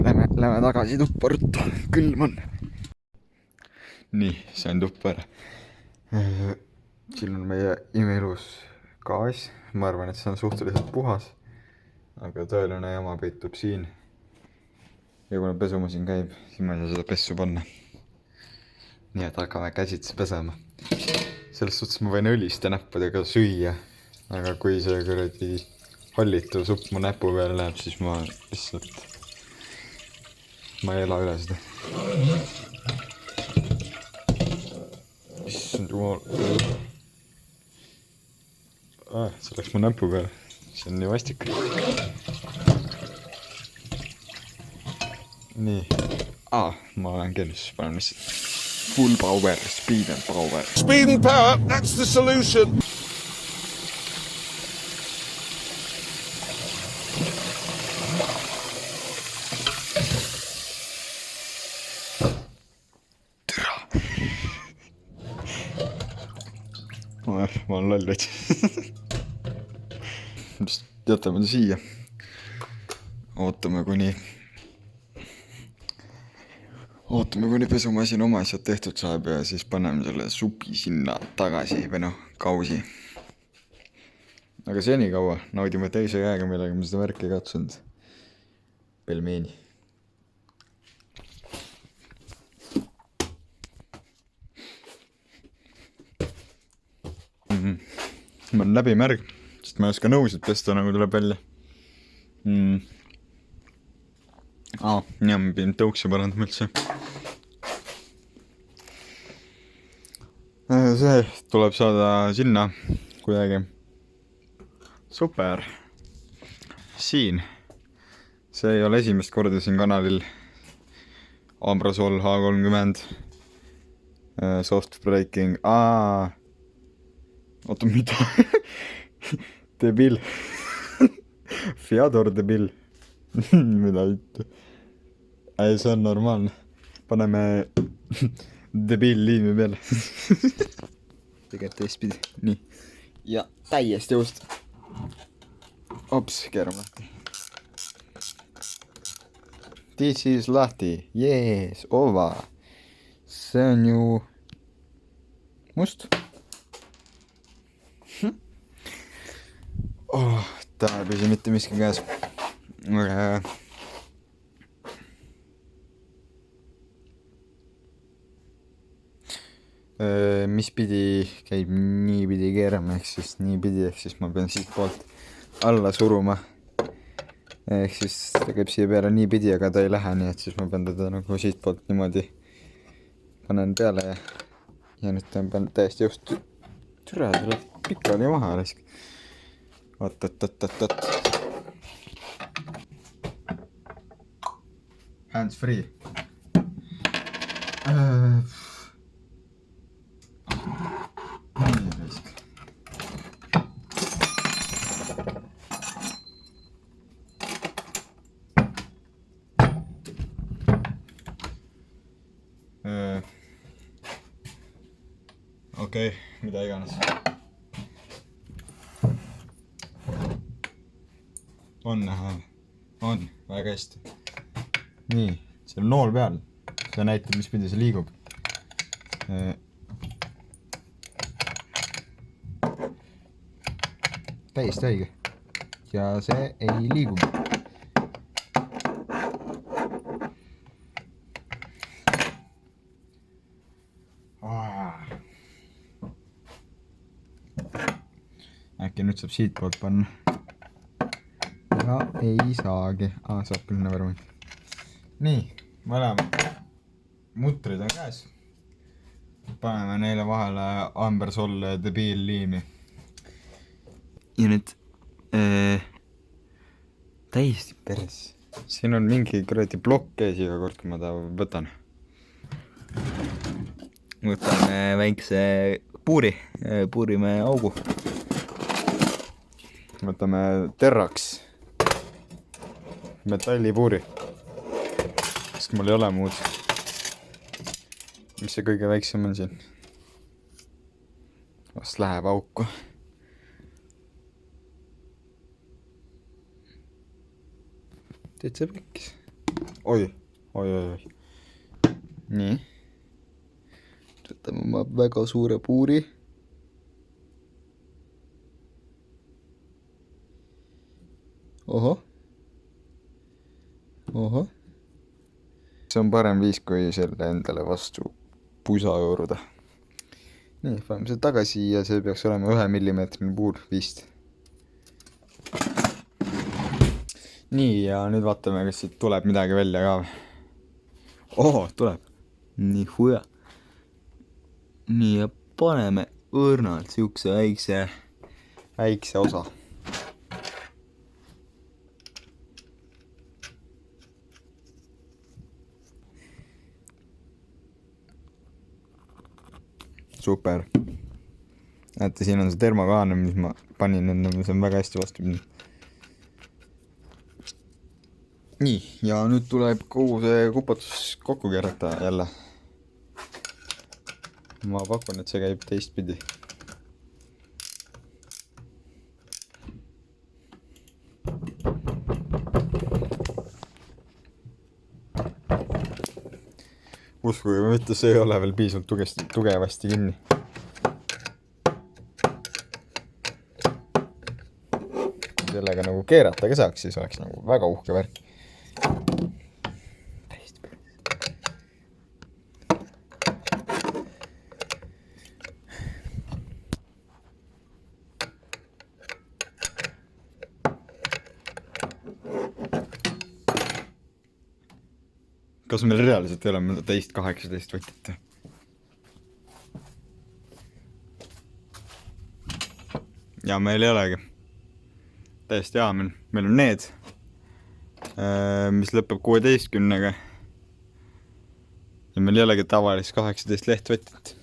Lähme tagasi tuppa ruttu. Külm on. Nii, sain tuppa ära. Siin on meie imeilus gaas. Ma arvan, et see on suhteliselt puhas. Aga tõeline jama peitub siin. Ja kuna pesumasin käib, siis ma ei saa seda pessu panna. Nii et hakkame käsitsi pesema. Selles suhtes ma võin õliste näppudega süüa. Aga kui see kuradi hallitu supp mu näpu peale läheb, siis ma lihtsalt ma ei ela üle seda. Issand jumal. See läks mu näpu peale. See on nii vastik. Nii. Ma olen keelus. Panen lihtsalt full power, speed and power. Speed and power, that's the solution. Ma olen loll veits. Jätame ta siia. Ootame kuni pesumasin oma asjad tehtud saab ja siis paneme selle supi sinna tagasi või kausi. Aga senikaua naudime teise käega, millega ma seda värki katsunud. Pelmeeni. Ma olen läbimärg, sest ma ei oska nõusid pesta, nagu tuleb välja. Ma pidin tõuksi parandama üldse. See tuleb saada sinna kuidagi. Super. Siin. See ei ole esimest korda siin kanalil. Ambrasol H30. Soft breaking. Oota, mida? Debil. Fjodor debil. Mida ütle? See on normaalne. Paneme debil liimi peale. Tegelikult teistpidi. Nii. Ja täiesti just. Ops, keerame lahti. This is lahti. Yes, ova. See on ju must. Täna ei püsi mitte miski käes. Mis pidi käib niipidi keerama, ehk siis ma pean siit poolt alla suruma. Ehk siis ta käib siia peale niipidi, aga ta ei lähe, nii et siis ma pean teda nagu siit poolt niimoodi panen peale ja nüüd ta pean täiesti just türa selle pikali maha läsk. Oot. Hands free. Okei, mida iganes. On näha. On, väga hästi. Nii, see on nool peal. See näitab, mis pidi see liigub. Täiesti õige. Ja see ei liigu. Äkki nüüd saab siit poolt panna. Ja ei saagi. Saab küll nevermind. Nii, mõlemad mutrid on käes. Paneme neile vahele Ambersol debil liimi. Ja nüüd täiesti pers. Siin on mingi kuradi plokk ees iga kord, kui ma ta võtan. Võtame väikse puuri. Puurime augu. Võtame terraks metallipuuri, sest mul ei ole muud. Mis see kõige väiksem on siin? Vast läheb auku. Teed see pekkis? Oi. Nii. Võtame oma väga suure puuri. Oho. See on parem viis, kui selle endale vastu pusa juuruda. Nii, paneme see tagasi ja see peaks olema 1 millimeetrine puur vist. Nii, ja nüüd vaatame, kas siit tuleb midagi välja ka. Tuleb. Nii huja. Nii, ja paneme õrnalt siukse väikse väikse osa. Super. Näete, siin on see termokaan, mis ma panin enne, see on väga hästi vastu pidanud. Nii, ja nüüd tuleb kogu see kupatus kokku keerata jälle. Ma pakun, et see käib teistpidi. Uskuge või mitte, see ei ole veel piisavalt tugevasti kinni. Kui sellega nagu keerata ka saaks, siis oleks nagu väga uhke värk. Kas meil reaalselt ei ole mõnda teist 18 võtit? Ja meil ei olegi. Täiesti hea, meil on need, mis lõpeb 16-ga. Ja meil ei olegi tavalist 18 lehtvõtit.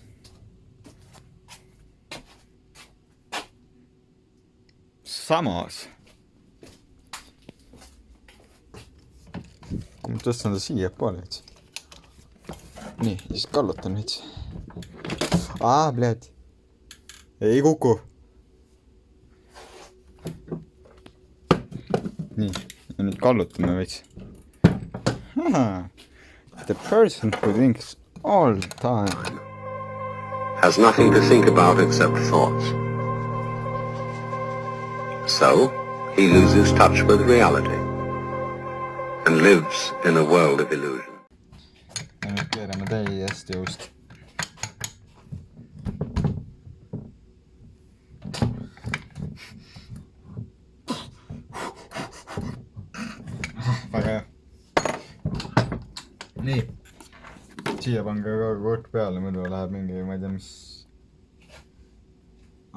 Samas. Ma tõstan ta siia poole veits. Nii, siis kallutan veits. Bled. Ei kuku. Nii, ja nüüd kallutame veits. The person who thinks all the time has nothing to think about except thoughts. So, he loses touch with reality and lives in a world of illusion. Ja nüüd keerame täiesti jõust. Väga hea. Nii. Siia pange ka kord peale, muidu läheb mingi, ma ei tea, mis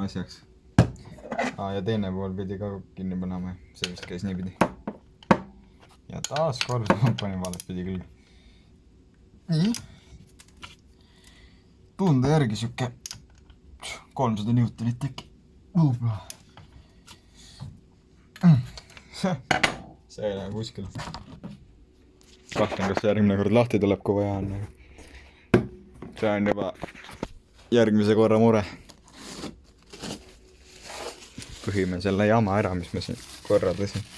asjaks. Ja teine pool pidi ka kinni panema, see vist käis nii pidi. Ja taas kord ma panin valet pidi küll. Nii. Tunde järgi sükke 300 Newtonit äkki. See ei lähe kuskil. Kahtlen, kas järgmine kord lahti tuleb, kui vaja on. See on juba järgmise korra mure. Põhime selle jama ära, mis me siin korraldasin.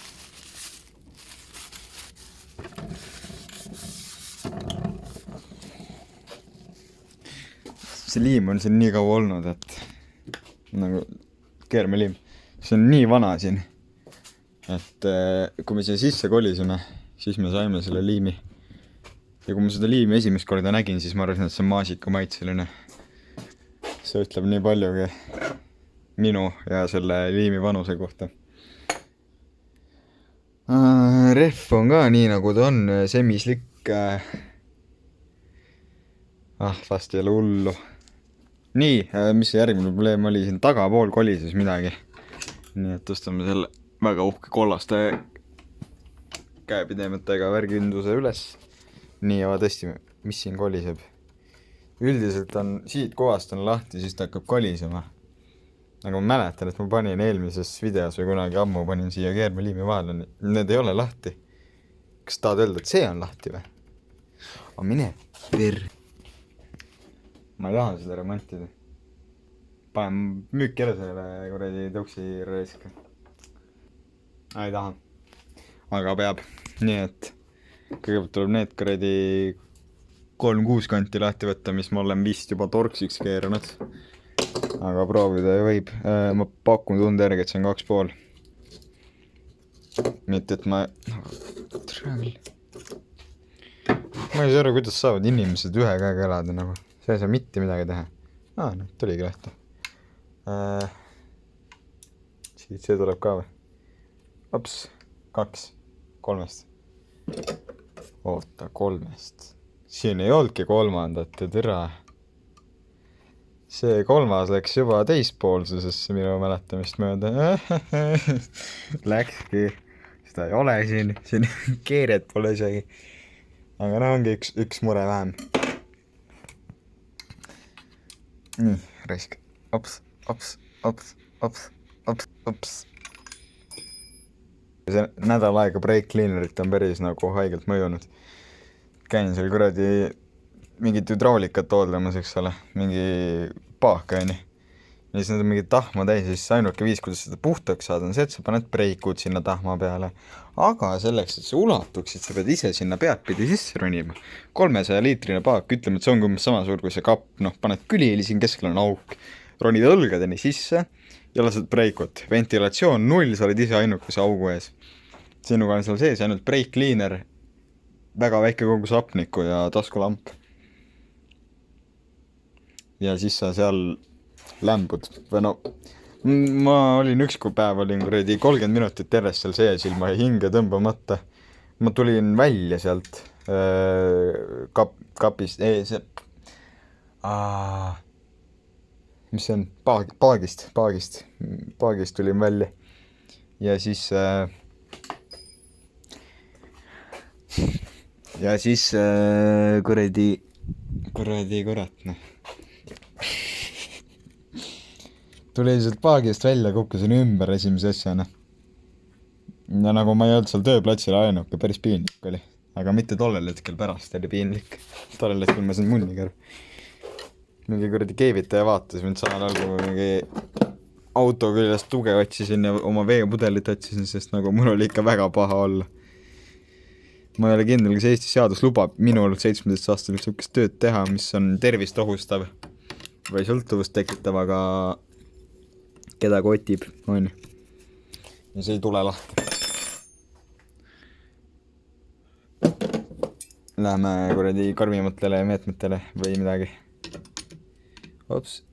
See liim on siin nii kaua olnud, et nagu keermeliim. See on nii vana siin, et kui me siia sisse kolisime, siis me saime selle liimi. Ja kui ma seda liimi esimest korda nägin, siis ma arvasin, et see on maasika maitseline. See ütleb nii paljugi minu ja selle liimi vanuse kohta. Rehv on ka nii, nagu ta on, semislik. Vast jälle hullu. Nii, mis see järgmine probleem oli? Siin tagapool kolises midagi. Nii, et tõstame selle väga uhke kollaste käepidemetega värginduse üles. Nii, ja testime, mis siin koliseb. Üldiselt on, siit kohast on lahti, siis ta hakkab kolisema. Nagu ma mäletan, et ma panin eelmises videos või kunagi ammu panin siia keermeliimi vahel. Need ei ole lahti. Kas tahad öelda, et see on lahti või? Aga mine Ma ei taha seda remontida. Panen müüki ära selle kuradi tuksi raiska. Ei taha. Aga peab. Nii et kõigepealt tuleb need kuradi 3-6 kanti lahti võtta, mis ma olen vist juba torksiks keeranud. Aga proovida võib. Ma pakun tunde järgi, et see on 2,5. Mitte, et ma ei saa aru, kuidas saavad inimesed ühe käega elada nagu. See ei saa mitte midagi teha. Tuligi lahti. Siit see tuleb ka või? Ops, 2, 3. Oota, 3. Siin ei olnudki 3. tere. see kolmas läks juba teispoolsusesse minu mäletamist mööda. Läkski, seda ei ole siin keeret pole isegi. Aga no ongi üks mure vähem. Nii, raisk. Ops. See nädal aega break cleanerit on päris nagu haigelt mõjunud. Käin seal kuradi mingit hydraulikat hooldamas, eks ole, mingi paaka on. Ja siis need on mingi tahma täis, siis ainuke viis, kuidas seda puhtaks saada, on see, et sa paned breikud sinna tahma peale. Aga selleks, et sa ulatuksid, sa pead ise sinna peadpidi sisse ronima. 300 liitrine paak, ütleme, et see on umbes sama suur kui see kapp, paned külili, siin keskel on auk. Ronid õlgadeni sisse ja lased breikut. Ventilatsioon 0, sa oled ise ainukese augu ees. Sinuga on seal sees ainult break cleaner, väga väike kogus hapnikku ja taskulamp. Ja siis sa seal lämbud. Või no, ma olin päev kuradi 30 minutit järjest seal sees ilma hinge tõmbamata. Ma tulin välja sealt kapist, mis see on? Paagist tulin välja. Ja siis kurat, noh. Tulin sealt paagist välja, kukkusin ümber esimese asjana. Ja nagu ma ei olnud seal tööplatsil ainuke, päris piinlik oli. Aga mitte tollel hetkel, pärast oli piinlik. Tollel hetkel ma sain munniga. Mingi kuradi keevitaja vaatas mind samal ajal, kui mingi auto küljest tuge otsisin ja oma veepudelit otsisin, sest nagu mul oli ikka väga paha olla. Ma ei ole kindel, kas Eesti seadus lubab minul 17 aastal niisugust tööd teha, mis on tervist ohustav või sõltuvust tekitav, aga keda kotib, on. Ja see ei tule lahti. Läheme kuradi karmimatele meetmetele või midagi. Ops.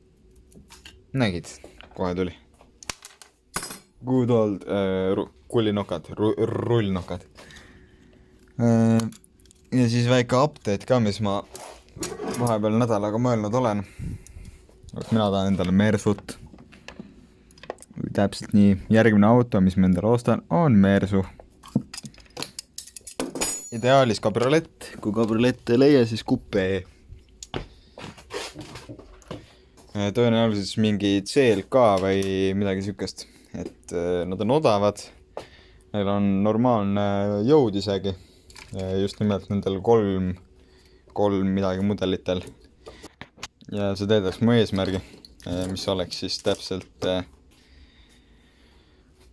Nägid, kohe tuli. Good old kullinokad, rullnokad. Ja siis väike update ka, mis ma vahepeal nädalaga mõelnud olen. Mina tahan endale Mersut. Täpselt nii, järgmine auto, mis ma endale ostan, on Mersu. Ideaalis kabriolett, kui kabriolett ei leia, siis kupee. Tõenäoliselt mingi CLK või midagi sükest, et nad on odavad, neil on normaalne jõud isegi, just nimelt nendel kolm midagi mudelitel. Ja see täidaks mu eesmärgi, mis oleks siis täpselt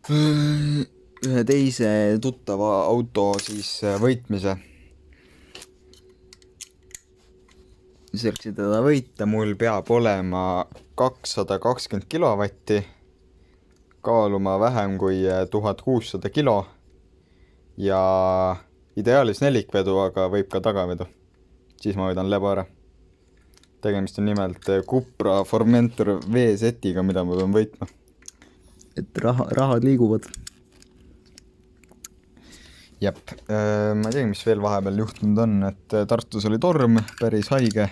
ühe teise tuttava auto siis võitmise. Selleks teda võita mul peab olema 220 kilovatti, kaaluma vähem kui 1600 kilo ja ideaalis nelikvedu, aga võib ka tagavedu. Siis ma võidan lebo ära. Tegemist on nimelt Cupra Formentor V-setiga, mida ma pean võitma. Et rahad liiguvad. Jep, ma ei tea, mis veel vahepeal juhtunud on, et Tartus oli torm, päris haige.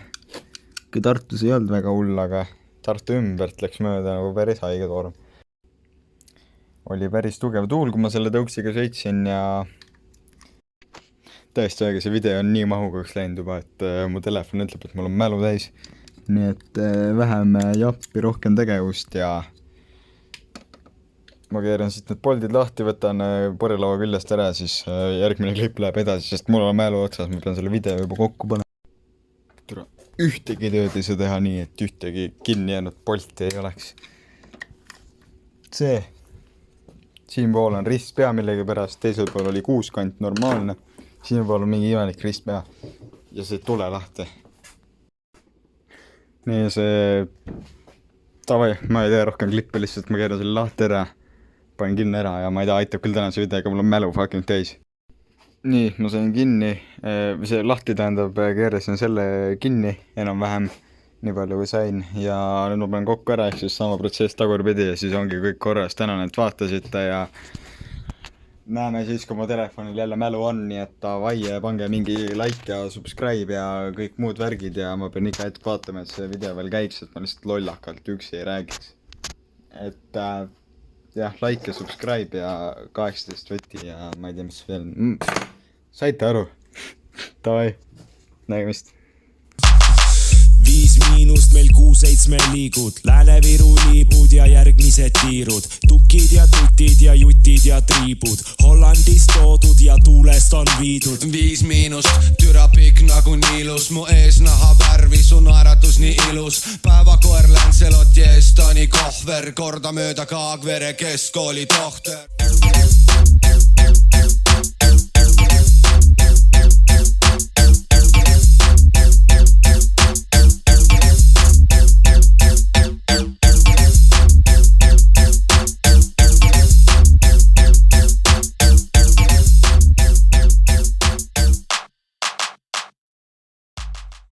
Kui Tartus ei olnud väga hull, aga Tartu ümbert läks mööda nagu päris haige torm. Oli päris tugev tuul, kui ma selle tõuksiga sõitsin ja tõesti aega see video on nii mahukaks läinud juba, et mu telefon ütleb, et mul on mälu täis. Nii et vähem jappi, rohkem tegevust ja ma keeran siit need poldid lahti, võtan purjelaua küljest ära, siis järgmine klipp läheb edasi, sest mul on mälu otsas, ma pean selle video juba kokku panema. Ühtegi tööd ei saa teha nii, et ühtegi kinni jäänud polti ei oleks. Siin pool on ristpea millegi pärast, teisel pool oli kuuskant normaalne, siin pool on mingi imelik ristpea ja see ei tule lahti. Nii see tavai, ma ei tee rohkem klippe, lihtsalt ma keeran selle lahti ära. Panen kinni ära ja ma ei tea, aitab küll tänase videoga, mul on mälu fucking täis. Nii, ma sain kinni, see lahti tähendab, keerasin selle kinni enam-vähem nii palju kui sain ja nüüd ma panen kokku ära, ehk siis sama protsess tagurpidi ja siis ongi kõik korras. Tänan, et vaatasite ja näeme siis, kui mu telefonil jälle mälu on, nii et davai, pange mingi like ja subscribe ja kõik muud värgid ja ma pean ikka hetk vaatama, et see video veel käiks, et ma lihtsalt lollakalt üksi ei räägiks. Et jah, like ja subscribe ja 18 võtti ja ma ei tea, mis veel. Saite aru? Davai, nägemist. 5- meil 6-7 liigud, Lääne-Viru liibud ja järgmised tiirud, tukid ja tutid ja jutid ja triibud, Hollandist toodud ja tuulest on viidud. 5-, türa pikk nagu Niilus, mu eesnaha värvi, su naeratus nii ilus, päevakoer Lancelot ja Estoni kohver, kordamööda Kaagvere keskkooli tohter.